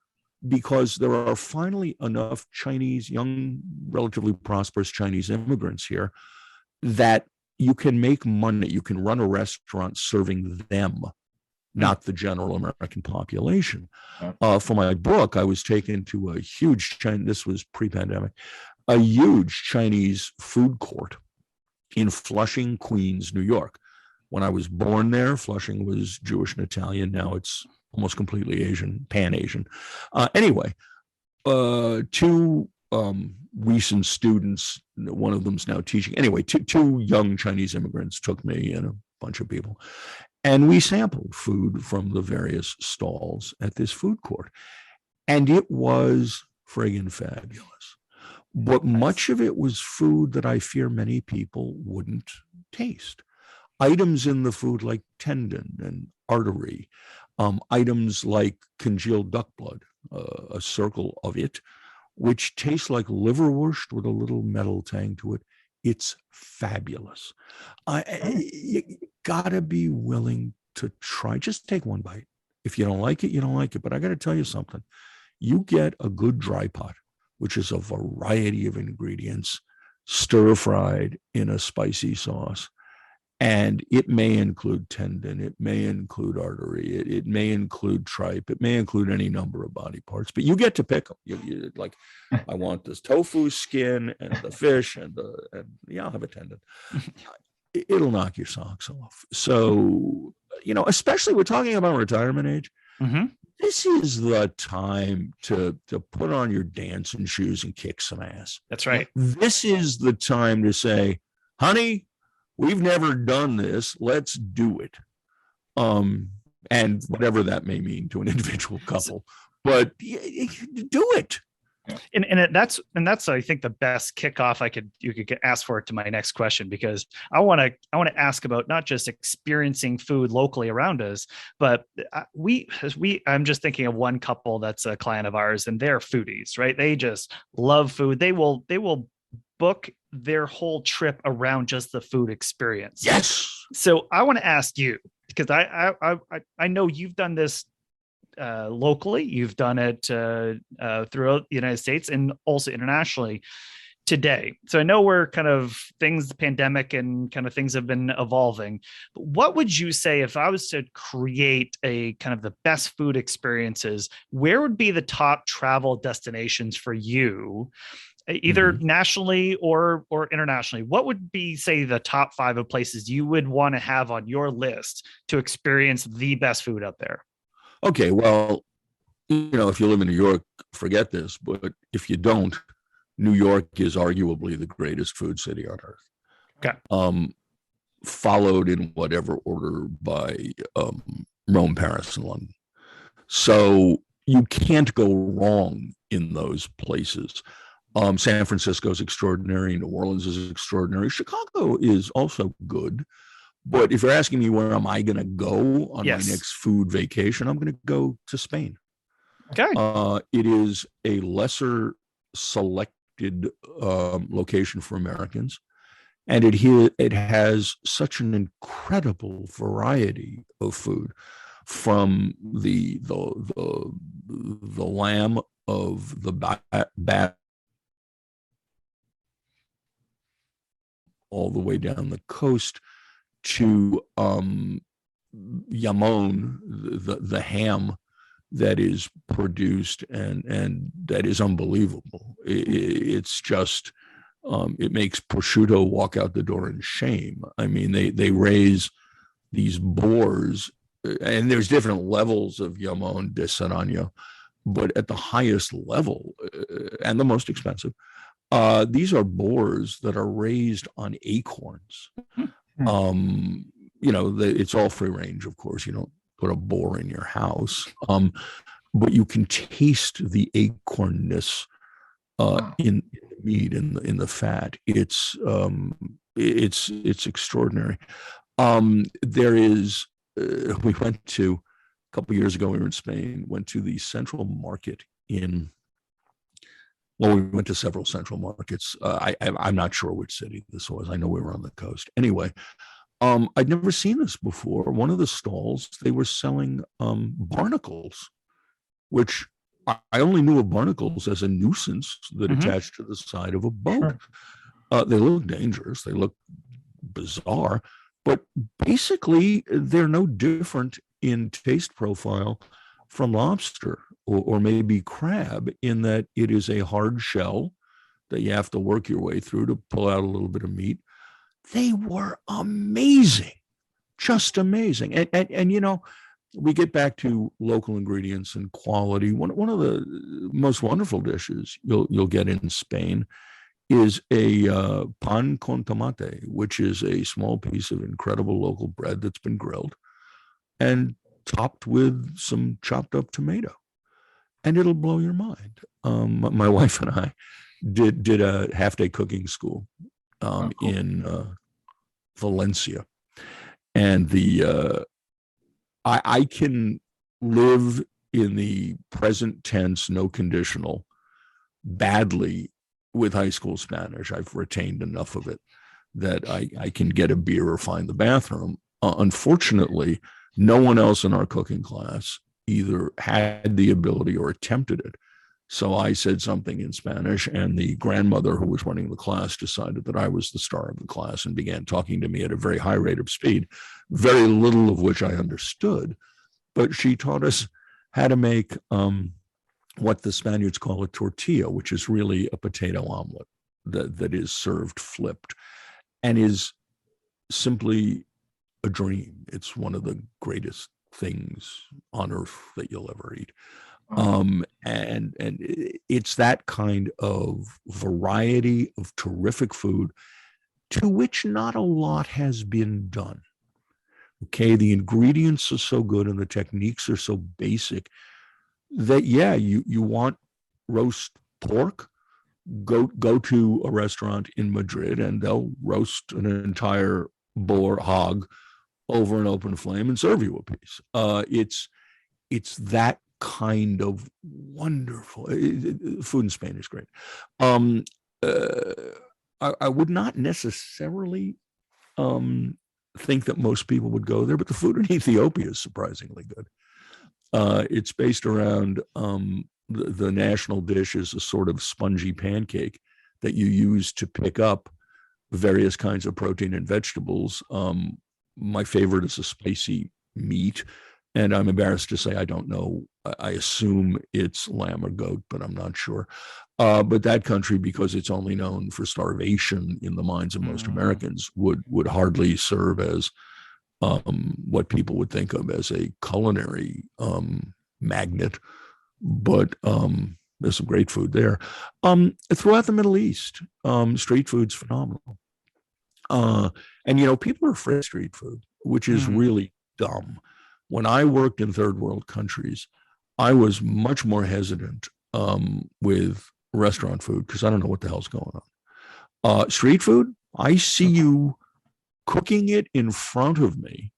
because there are finally enough Chinese, young, relatively prosperous Chinese immigrants here that you can make money. You can run a restaurant serving them, not the general American population. For my book, I was taken to a huge this was pre-pandemic, a huge Chinese food court in Flushing, Queens, New York. When I was born there, Flushing was Jewish and Italian. Now it's almost completely Asian, Pan-Asian. Anyway, two recent students, one of them's now teaching. Anyway, two young Chinese immigrants took me and a bunch of people, and we sampled food from the various stalls at this food court. And it was friggin' fabulous. But much of it was food that I fear many people wouldn't taste. Items in the food like tendon and artery, items like congealed duck blood, a circle of it, which tastes like liverwurst with a little metal tang to it. It's fabulous. You gotta be willing to try. Just take one bite. If you don't like it, you don't like it. But I gotta tell you something. You get a good dry pot, which is a variety of ingredients, stir-fried in a spicy sauce. And it may include tendon, it may include artery, it may include tripe, it may include any number of body parts, but you get to pick them. You like, I want this tofu skin and the fish and yeah, I'll have a tendon. It'll knock your socks off. So, especially we're talking about retirement age. Mm-hmm. This is the time to put on your dancing shoes and kick some ass. That's right. This is the time to say, honey, we've never done this. Let's do it. And whatever that may mean to an individual couple, but do it. And that's I think the best kickoff you could ask for it to my next question, because I want to ask about not just experiencing food locally around us, but I'm just thinking of one couple that's a client of ours, and they're foodies, right? They just love food. They will book their whole trip around just the food experience. Yes. So I want to ask you, because I know you've done this locally, you've done it throughout the United States and also internationally today. So I know we're the pandemic and kind of things have been evolving. But what would you say if I was to create a kind of the best food experiences, where would be the top travel destinations for you? Either nationally or internationally? What would be, say, the top 5 of places you would want to have on your list to experience the best food up there? Okay, well, if you live in New York, forget this. But if you don't, New York is arguably the greatest food city on earth. Okay. Followed in whatever order by Rome, Paris, and London. So you can't go wrong in those places. San Francisco is extraordinary. New Orleans is extraordinary. Chicago is also good. But if you're asking me where am I going to go on my next food vacation, I'm going to go to Spain. Okay. It is a lesser selected location for Americans. And it has such an incredible variety of food, from the lamb of the bat all the way down the coast to Yamon, the ham that is produced and that is unbelievable. It's just it makes prosciutto walk out the door in shame. I mean, they raise these boars, and there's different levels of Yamon de Serrano, but at the highest level and the most expensive, these are boars that are raised on acorns. It's all free range, of course. You don't put a boar in your house, but you can taste the acornness in the meat, in the fat. It's extraordinary. There is. We went to a couple of years ago. We were in Spain. Went to the Central Market we went to several central markets. I'm not sure which city this was. I know we were on the coast. Anyway, I'd never seen this before. One of the stalls, they were selling barnacles, which I only knew of barnacles as a nuisance that attached to the side of a boat. Sure. They look dangerous. They look bizarre, but basically they're no different in taste profile from lobster or maybe crab, in that it is a hard shell that you have to work your way through to pull out a little bit of meat. They were amazing, just amazing. And you know, we get back to local ingredients and quality. One of the most wonderful dishes you'll get in Spain is a pan con tomate, which is a small piece of incredible local bread that's been grilled and topped with some chopped up tomato, and it'll blow your mind. My wife and I did a half-day cooking school cool. in Valencia, and I can live in the present tense, no conditional, badly with high school Spanish. I've retained enough of it that I can get a beer or find the bathroom. Unfortunately, no one else in our cooking class either had the ability or attempted it. So I said something in Spanish, and the grandmother who was running the class decided that I was the star of the class and began talking to me at a very high rate of speed, very little of which I understood. But she taught us how to make what the Spaniards call a tortilla, which is really a potato omelet that is served flipped and is simply a dream. It's one of the greatest things on earth that you'll ever eat. And it's that kind of variety of terrific food to which not a lot has been done. Okay, the ingredients are so good and the techniques are so basic that, yeah, you want roast pork, go to a restaurant in Madrid and they'll roast an entire hog over an open flame and serve you a piece. It's that kind of wonderful food in Spain is great. I would not necessarily think that most people would go there, but the food in Ethiopia is surprisingly good. It's based around the national dish is a sort of spongy pancake that you use to pick up various kinds of protein and vegetables. My favorite is a spicy meat, and I'm embarrassed to say I don't know. I assume it's lamb or goat, but I'm not sure. But that country, because it's only known for starvation in the minds of most Americans, would hardly serve as what people would think of as a culinary magnet. But there's some great food there. Throughout the Middle East, street food's phenomenal. And, you know, people are afraid of street food, which is really dumb. When I worked in third world countries, I was much more hesitant with restaurant food because I don't know what the hell's going on. Street food, I see you cooking it in front of me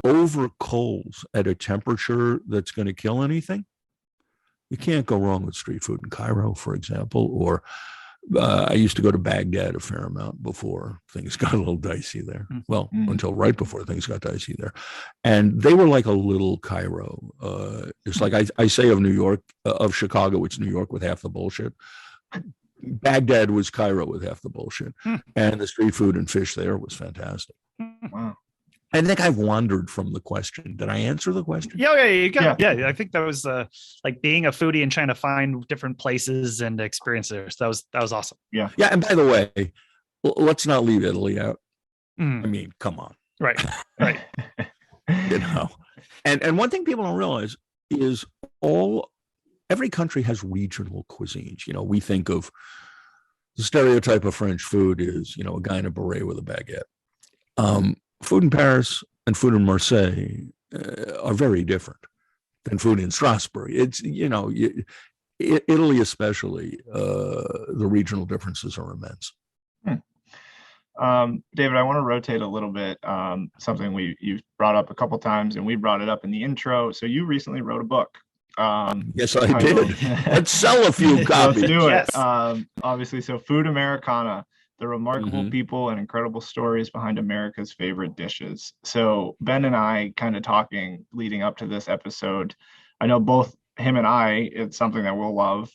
over coals at a temperature that's going to kill anything. You can't go wrong with street food in Cairo, for example, or I used to go to Baghdad a fair amount before things got a little dicey there. Well, until right before things got dicey there. And they were like a little Cairo. It's like I say of New York, of Chicago, it's New York with half the bullshit. Baghdad was Cairo with half the bullshit. And the street food and fish there was fantastic. Wow. I think I've wandered from the question. Did I answer the question? Yeah, you got. Yeah, I think that was like being a foodie and trying to find different places and experiences. That was awesome. Yeah. And by the way, let's not leave Italy out. I mean, come on. Right. You know, and one thing people don't realize is every country has regional cuisines. You know, we think of the stereotype of French food is, you know, a guy in a beret with a baguette. Food in Paris and food in Marseille are very different than food in Strasbourg. It's, you know, Italy especially, the regional differences are immense. David, I want to rotate a little bit. Something you've brought up a couple times, and we brought it up in the intro. So you recently wrote a book. Yes, I did. Let's sell a few copies. Let's do it. Yes. Obviously, so Food Americana. The remarkable people and incredible stories behind America's favorite dishes. So Ben and I kind of talking leading up to this episode, I know both him and I, it's something that we'll love.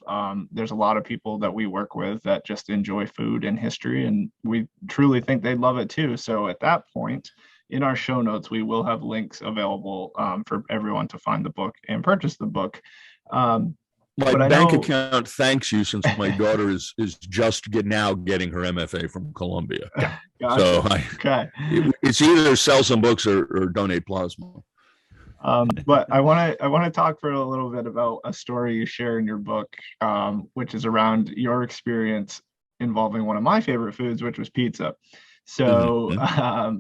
There's a lot of people that we work with that just enjoy food and history, and we truly think they'd love it too. So at that point, in our show notes, we will have links available for everyone to find the book and purchase the book. My bank account thanks you, since my daughter is just getting her MFA from Columbia. Gotcha. So okay. It's either sell some books or donate plasma. But I want to talk for a little bit about a story you share in your book, which is around your experience involving one of my favorite foods, which was pizza. So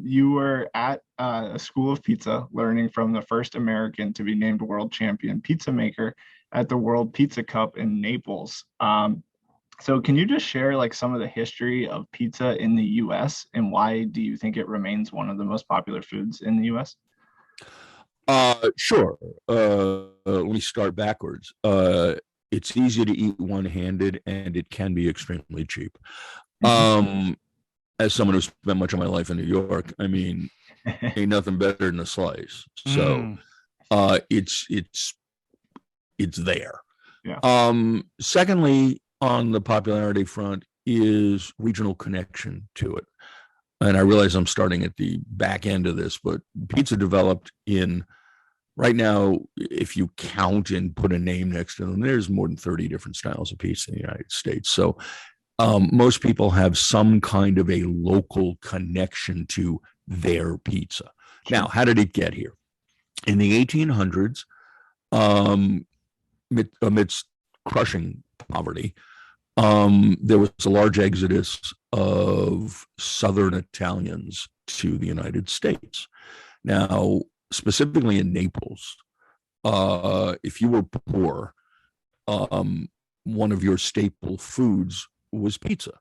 you were at a school of pizza, learning from the first American to be named world champion pizza maker at the World Pizza Cup in Naples. So can you just share like some of the history of pizza in the US, and why do you think it remains one of the most popular foods in the US? Sure. Let me start backwards. It's easy to eat one-handed, and it can be extremely cheap. As someone who spent much of my life in New York, I mean, ain't nothing better than a slice. So it's there. Yeah. Secondly, on the popularity front is regional connection to it. And I realize I'm starting at the back end of this, but pizza developed right now, if you count and put a name next to them, there's more than 30 different styles of pizza in the United States. So most people have some kind of a local connection to their pizza. Now, how did it get here? In the 1800s, amidst crushing poverty, there was a large exodus of Southern Italians to the United States. Now, specifically in Naples, if you were poor, one of your staple foods was pizza.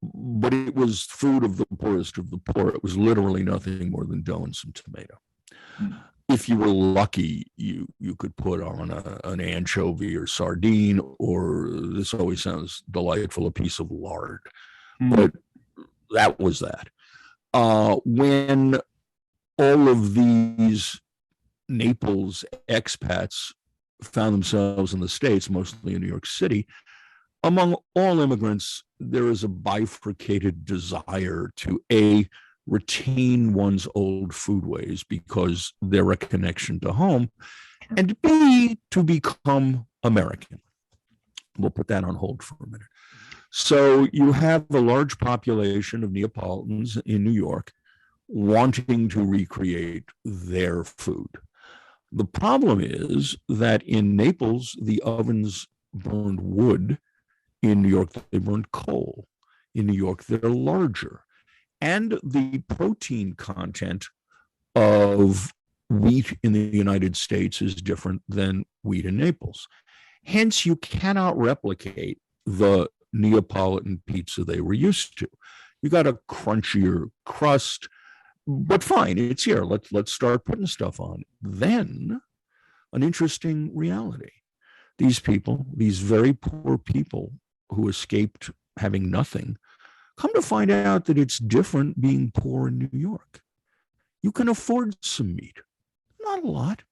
But it was food of the poorest of the poor. It was literally nothing more than dough and some tomato. If you were lucky, you could put on an anchovy or sardine, or this always sounds delightful, a piece of lard. But that was that. When all of these Naples expats found themselves in the States, mostly in New York City, among all immigrants, there is a bifurcated desire to retain one's old foodways because they're a connection to home, and B, to become American. We'll put that on hold for a minute. So you have a large population of Neapolitans in New York wanting to recreate their food. The problem is that in Naples, the ovens burned wood. In New York, they burned coal. In New York, they're larger. And the protein content of wheat in the United States is different than wheat in Naples. Hence, you cannot replicate the Neapolitan pizza they were used to. You got a crunchier crust, but fine, it's here. Let's start putting stuff on. Then, an interesting reality. These people, these very poor people who escaped having nothing, come to find out that it's different being poor in New York. You can afford some meat, not a lot.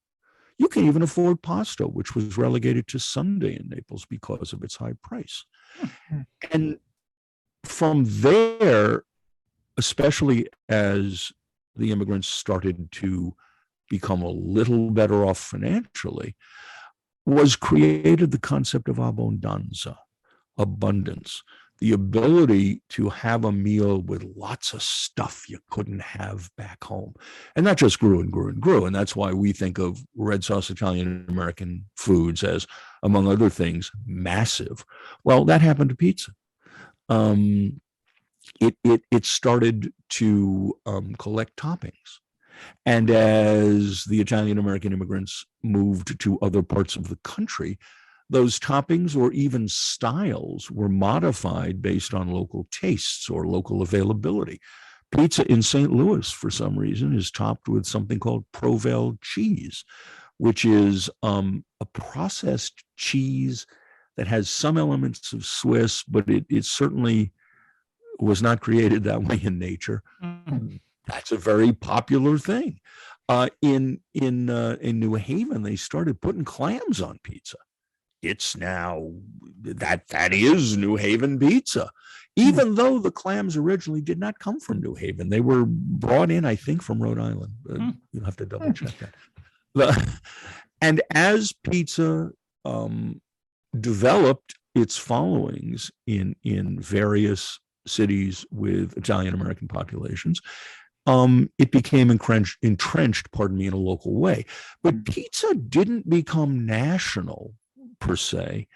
You can even afford pasta, which was relegated to Sunday in Naples because of its high price. And from there, especially as the immigrants started to become a little better off financially, was created the concept of abbondanza, abundance, the ability to have a meal with lots of stuff you couldn't have back home. And that just grew and grew and grew. And that's why we think of red sauce Italian American foods as, among other things, massive. Well, that happened to pizza. It started to collect toppings. And as the Italian American immigrants moved to other parts of the country, those toppings or even styles were modified based on local tastes or local availability. Pizza in St. Louis, for some reason, is topped with something called Provel cheese, which is a processed cheese that has some elements of Swiss, but it certainly was not created that way in nature. That's a very popular thing. In New Haven, they started putting clams on pizza. It's now that is New Haven pizza, even though the clams originally did not come from New Haven. They were brought in, I think, from Rhode Island. You'll have to double check that. And as pizza developed its followings in various cities with Italian American populations, it became entrenched, in a local way. But pizza didn't become national per se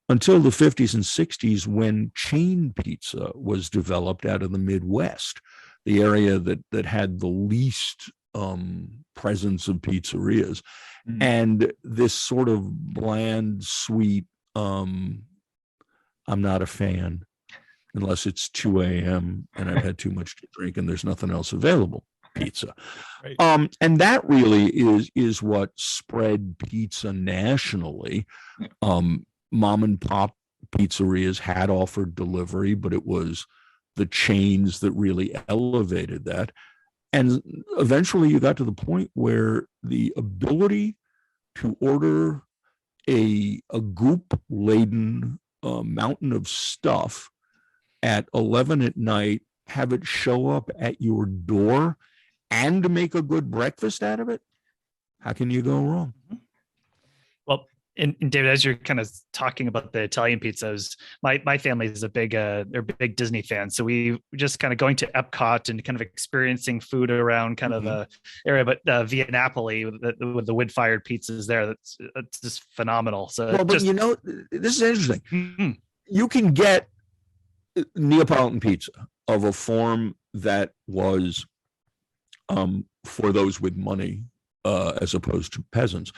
until the 50s and 60s, when chain pizza was developed out of the Midwest, the area that had the least presence of pizzerias. And this sort of bland, sweet, I'm not a fan unless it's 2 a.m. and I've had too much to drink and there's nothing else available pizza. Right. And that really is what spread pizza nationally. Mom and pop pizzerias had offered delivery, but it was the chains that really elevated that. And eventually you got to the point where the ability to order a goop-laden mountain of stuff at 11 at night, have it show up at your door, and make a good breakfast out of it, how can you go wrong? Well, and David, as you're kind of talking about the Italian pizzas, my family is they're big Disney fans. So we just kind of going to Epcot and kind of experiencing food around kind of the area, but Via Napoli with the wood-fired pizzas there, it's just phenomenal. So, but you know, this is interesting. You can get Neapolitan pizza of a form that was for those with money as opposed to peasants.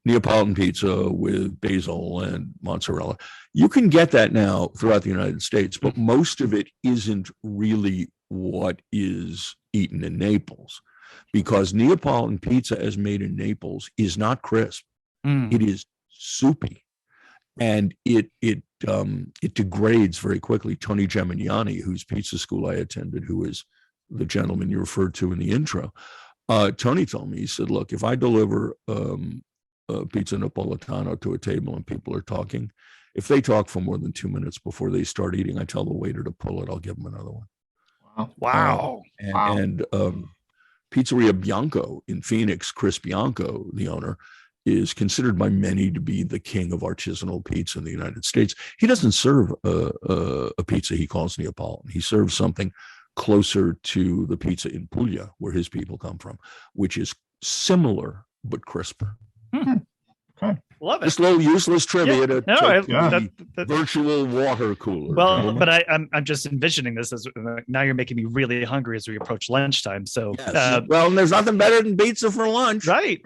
Neapolitan pizza with basil and mozzarella. You can get that now throughout the United States, but most of it isn't really what is eaten in Naples, because Neapolitan pizza as made in Naples is not crisp. It is soupy, and it degrades very quickly. Tony Gemignani, whose pizza school I attended, who is the gentleman you referred to in the intro, Tony told me, he said, look, if I deliver pizza Napolitano to a table and people are talking, if they talk for more than 2 minutes before they start eating, I tell the waiter to pull it. I'll give them another one. Wow. And Pizzeria Bianco in Phoenix, Chris Bianco, the owner, is considered by many to be the king of artisanal pizza in the United States. He doesn't serve a pizza he calls Neapolitan. He serves something closer to the pizza in Puglia, where his people come from, which is similar but crisper. Okay. Love it. Just a little useless trivia to that virtual water cooler. Well, gentlemen. but I'm just envisioning this as now you're making me really hungry as we approach lunchtime. So yes. Well, there's nothing better than pizza for lunch. Right.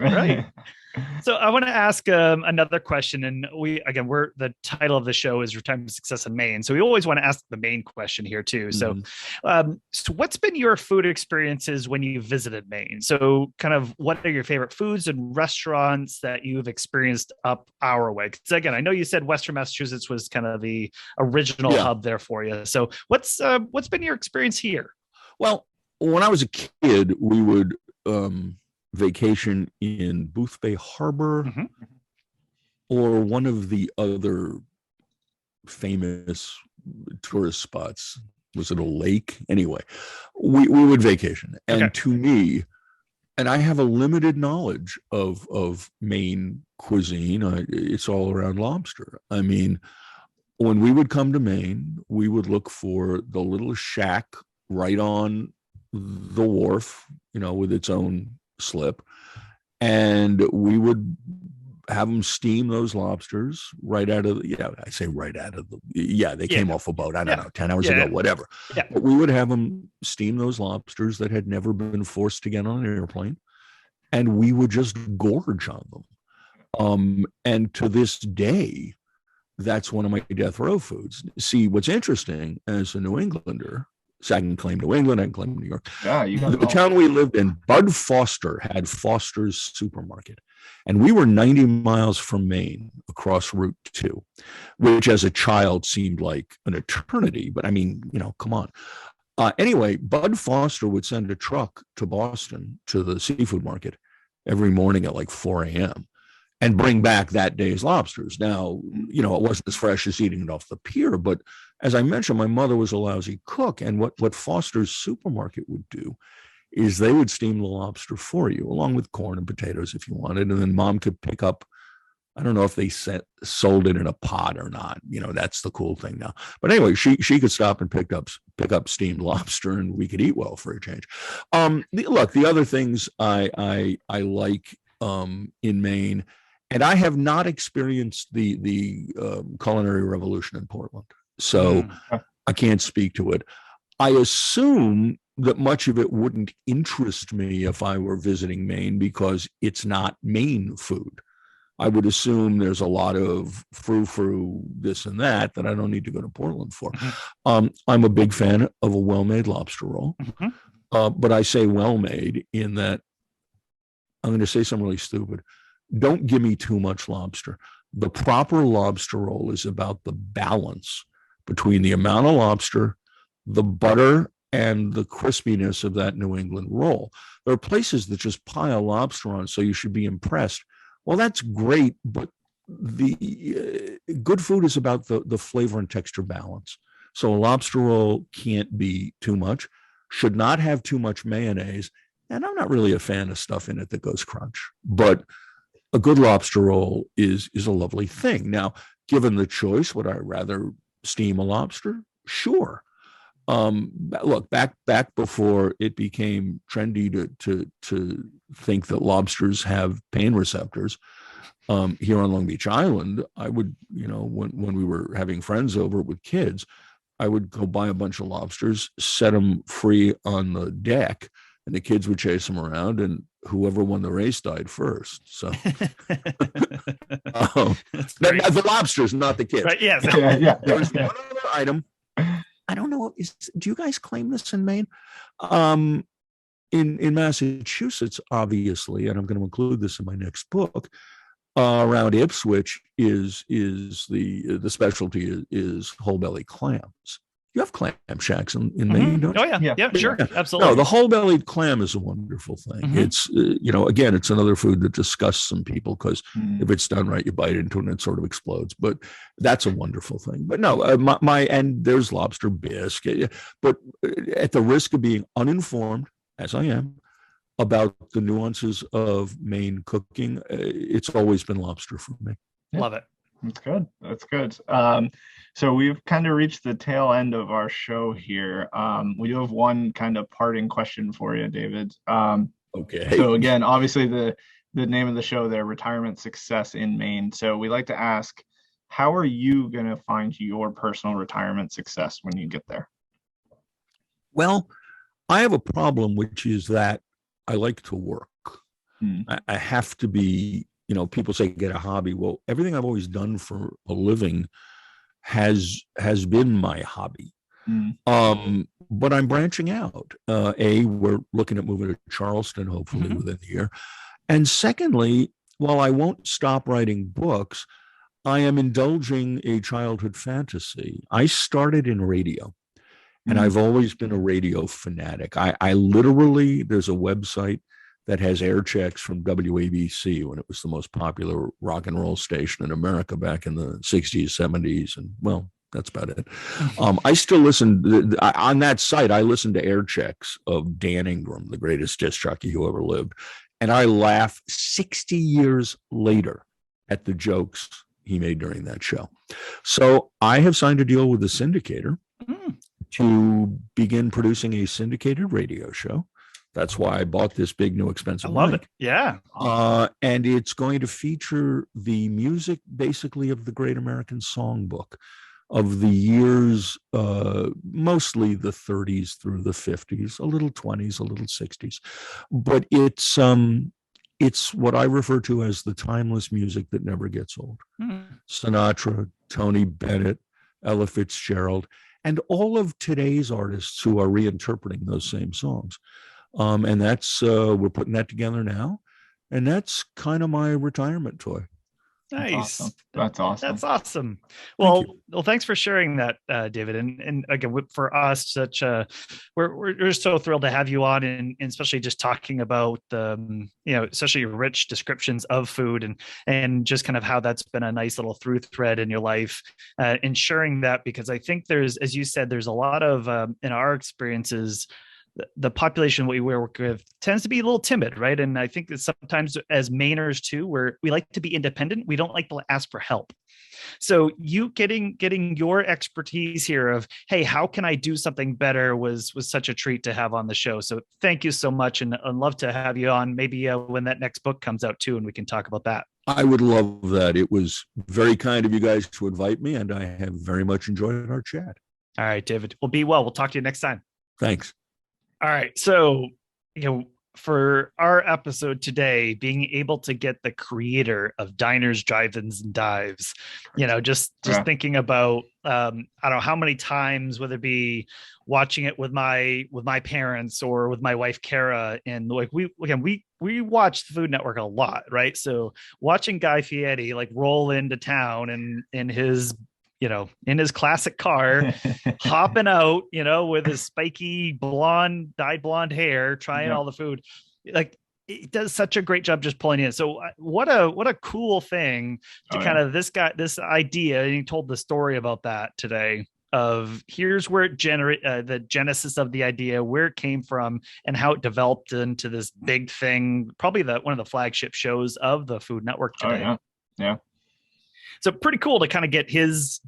So I want to ask another question, and we're the title of the show is Retirement Success in Maine. So we always want to ask the Maine question here too. So, so what's been your food experiences when you visited Maine? So kind of what are your favorite foods and restaurants that you've experienced up our way? Because again, I know you said Western Massachusetts was kind of the original hub there for you. So what's been your experience here? Well, when I was a kid, we would vacation in Booth Bay Harbor or one of the other famous tourist spots. Was it a lake? Anyway, we would vacation. And to me, and I have a limited knowledge of Maine cuisine, it's all around lobster. I mean, when we would come to Maine, we would look for the little shack right on the wharf, with its own slip, and we would have them steam those lobsters right out of they came off a boat, I don't know, 10 hours ago, whatever. But we would have them steam those lobsters that had never been forced to get on an airplane, and we would just gorge on them. And to this day, that's one of my death row foods. See, what's interesting as a New Englander, so I can claim New England, I can claim New York. The town we lived in, Bud Foster had Foster's Supermarket. And we were 90 miles from Maine across Route 2, which as a child seemed like an eternity. But I mean, come on. Anyway, Bud Foster would send a truck to Boston to the seafood market. every morning at like 4 a.m. and bring back that day's lobsters. Now, it wasn't as fresh as eating it off the pier, but as I mentioned, my mother was a lousy cook. And what Foster's Supermarket would do is they would steam the lobster for you, along with corn and potatoes if you wanted. And then mom could pick up, I don't know if they sold it in a pot or not. That's the cool thing now. But anyway, she could stop and pick up steamed lobster, and we could eat well for a change. The other things I like in Maine, and I have not experienced the culinary revolution in Portland, so I can't speak to it. I assume that much of it wouldn't interest me if I were visiting Maine because it's not Maine food. I would assume there's a lot of frou-frou, this and that I don't need to go to Portland for. I'm a big fan of a well-made lobster roll, but I say well-made in that I'm going to say something really stupid. Don't give me too much lobster. The proper lobster roll is about the balance between the amount of lobster, the butter, and the crispiness of that New England roll. There are places that just pile lobster on, so you should be impressed. Well, that's great, but the good food is about the flavor and texture balance. So a lobster roll can't be too much, should not have too much mayonnaise, and I'm not really a fan of stuff in it that goes crunch. But a good lobster roll is a lovely thing. Now, given the choice, would I rather steam a lobster? Sure. Look, back before it became trendy to think that lobsters have pain receptors, here on Long Beach Island, I would, when we were having friends over with kids, I would go buy a bunch of lobsters, set them free on the deck, and the kids would chase them around, and whoever won the race died first. So the lobsters, not the kids. Right? Yes. There was one other item. I don't know. Do you guys claim this in Maine? In Massachusetts, obviously, and I'm going to include this in my next book. Around Ipswich is the specialty is whole belly clams. You have clam shacks in Maine, don't you? Oh yeah, sure, absolutely. No, the whole bellied clam is a wonderful thing. It's again, it's another food that disgusts some people because if it's done right, you bite into it and it sort of explodes. But that's a wonderful thing. But no, and there's lobster bisque. But at the risk of being uninformed, as I am, about the nuances of Maine cooking, it's always been lobster for me. Love it. That's good. So we've kind of reached the tail end of our show here. We do have one kind of parting question for you, David. Okay. So again, obviously the name of the show there, Retirement Success in Maine. So we like to ask, how are you going to find your personal retirement success when you get there? Well, I have a problem, which is that I like to work. I have to be, people say get a hobby. Well, everything I've always done for a living has been my hobby. But I'm branching out. We're looking at moving to Charleston, hopefully within the year. And secondly, while I won't stop writing books, I am indulging a childhood fantasy. I started in radio. And I've always been a radio fanatic. I literally, there's a website that has air checks from WABC when it was the most popular rock and roll station in America back in the 60s, 70s. And well, that's about it. I still listen on that site. I listen to air checks of Dan Ingram, the greatest disc jockey who ever lived. And I laugh 60 years later at the jokes he made during that show. So I have signed a deal with the syndicator to begin producing a syndicated radio show. That's why I bought this big new expensive mic. It. Yeah. And it's going to feature the music basically of the Great American Songbook of the years, mostly the 30s through the 50s, a little 20s, a little 60s. But it's what I refer to as the timeless music that never gets old. Sinatra, Tony Bennett, Ella Fitzgerald, and all of today's artists who are reinterpreting those same songs. And that's, we're putting that together now. And that's kind of my retirement toy. That's Nice. awesome. That's awesome. That's awesome. Thank you. Well, thanks for sharing that, David. And again, for us, we're so thrilled to have you on, and especially just talking about especially rich descriptions of food, and just kind of how that's been a nice little through thread in your life, and sharing that, because I think there's, as you said, there's a lot of in our experiences, the population we work with tends to be a little timid, right? And I think that sometimes as Mainers too, we like to be independent. We don't like to ask for help. So you getting your expertise here of, hey, how can I do something better was such a treat to have on the show. So thank you so much. And I'd love to have you on maybe when that next book comes out too, and we can talk about that. I would love that. It was very kind of you guys to invite me, and I have very much enjoyed our chat. All right, David. Well, be well. We'll talk to you next time. Thanks. All right. So, for our episode today, being able to get the creator of Diners, Drive-Ins, and Dives, just thinking about, I don't know how many times, whether it be watching it with my parents or with my wife, Kara, and like we watch the Food Network a lot, right? So watching Guy Fieri like roll into town and in his classic car, hopping out, with his spiky dyed blonde hair, trying all the food. Like, it does such a great job just pulling in. So what a cool thing to this idea. And he told the story about that today of here's where it the genesis of the idea, where it came from, and how it developed into this big thing, probably one of the flagship shows of the Food Network today. Oh, yeah. So pretty cool to kind of get his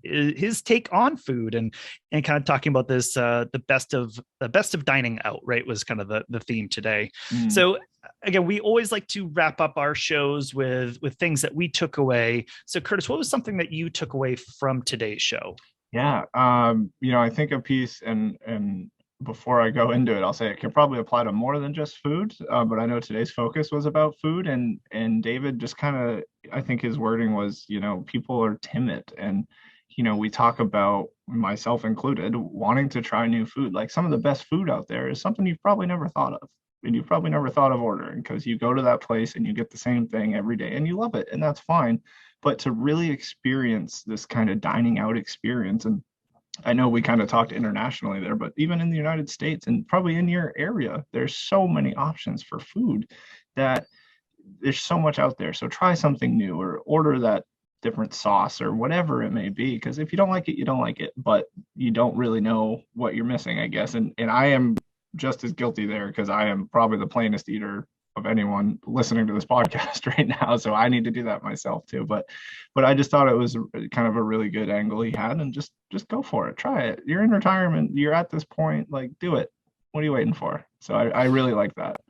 take on food and kind of talking about this, the best of dining out, right, was kind of the theme today. So again, we always like to wrap up our shows with things that we took away. So Curtis, what was something that you took away from today's show? Yeah. I think a piece, and before I go into it, I'll say it can probably apply to more than just food, but I know today's focus was about food, and David just kind of, I think his wording was, people are timid, and, we talk about, myself included, wanting to try new food. Like, some of the best food out there is something you've probably never thought of, and you've probably never thought of ordering, because you go to that place and you get the same thing every day and you love it, and that's fine. But to really experience this kind of dining out experience, and I know we kind of talked internationally there, but even in the United States and probably in your area, there's so many options for food that there's so much out there. So try something new, or order that different sauce or whatever it may be. Because if you don't like it, you don't like it, but you don't really know what you're missing, I guess. And I am just as guilty there, because I am probably the plainest eater of anyone listening to this podcast right now, so I need to do that myself too. But I just thought it was kind of a really good angle he had, and just go for it, try it. You're in retirement, you're at this point, like, do it. What are you waiting for? So I really like that.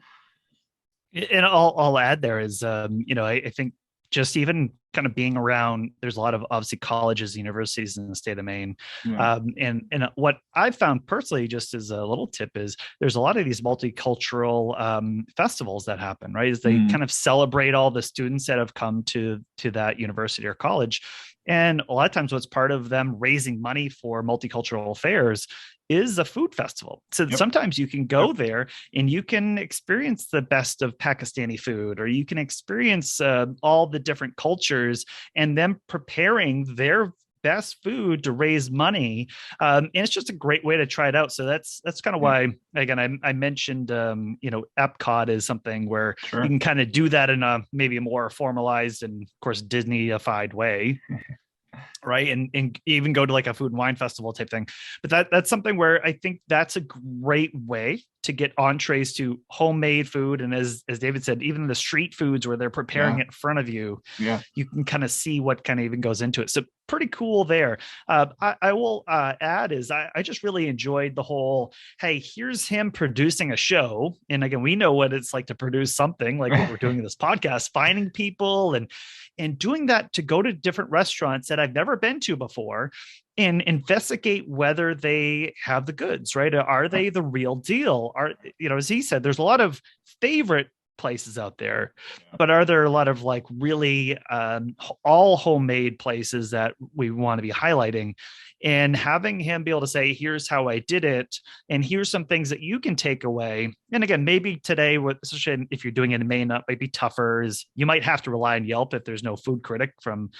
And I'll add there is, I think just even kind of being around, there's a lot of obviously colleges, universities in the state of Maine. Yeah. And what I've found personally, just as a little tip, is there's a lot of these multicultural festivals that happen, right? As they kind of celebrate all the students that have come to that university or college. And a lot of times what's part of them raising money for multicultural affairs is a food festival. So sometimes you can go there and you can experience the best of Pakistani food, or you can experience all the different cultures and them preparing their best food to raise money. And it's just a great way to try it out. So that's kind of why, again, I mentioned, Epcot is something where you can kind of do that in a maybe a more formalized and, of course, Disney-ified way. Right. And even go to like a food and wine festival type thing. But that's something where I think that's a great way to get entrees to homemade food. And as David said, even the street foods where they're preparing it in front of you, you can kind of see what kind of even goes into it. So pretty cool there. I will add is I just really enjoyed the whole, hey, here's him producing a show. And again, we know what it's like to produce something like what we're doing in this podcast, finding people and doing that to go to different restaurants that I've never been to before and investigate whether they have the goods, right? Are they the real deal? As he said, there's a lot of favorite places out there, but are there a lot of like really all homemade places that we want to be highlighting? and having him be able to say, here's how I did it, and here's some things that you can take away. And again, maybe today, especially if you're doing it in Maine, that might be tougher, is you might have to rely on Yelp if there's no food critic from,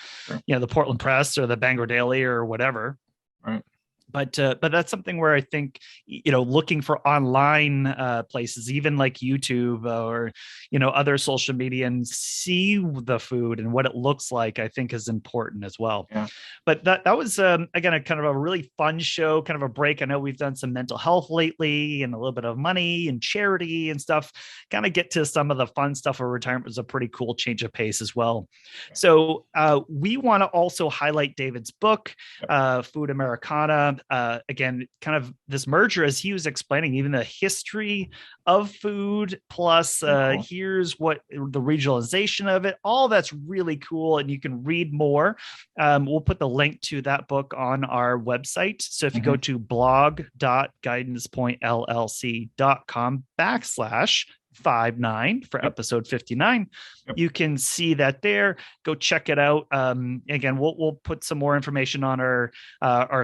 the Portland Press or the Bangor Daily or whatever. Right. But that's something where I think, looking for online places, even like YouTube or, other social media, and see the food and what it looks like, I think is important as well. Yeah. But that was, again, a kind of a really fun show, kind of a break. I know we've done some mental health lately and a little bit of money and charity and stuff, kind of get to some of the fun stuff for retirement was a pretty cool change of pace as well. Yeah. So we want to also highlight David's book, Food Americana. Again, kind of this merger, as he was explaining, even the history of food, plus here's what the regionalization of it, all that's really cool. And you can read more. We'll put the link to that book on our website. So if you go to blog.guidancepointllc.com/59 for episode 59. You can see that there. Go check it out. Again, we'll put some more information on our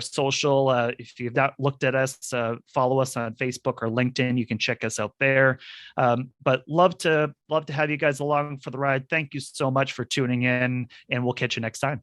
social. If you've not looked at us, follow us on Facebook or LinkedIn. You can check us out there. But love to have you guys along for the ride. Thank you so much for tuning in, and we'll catch you next time.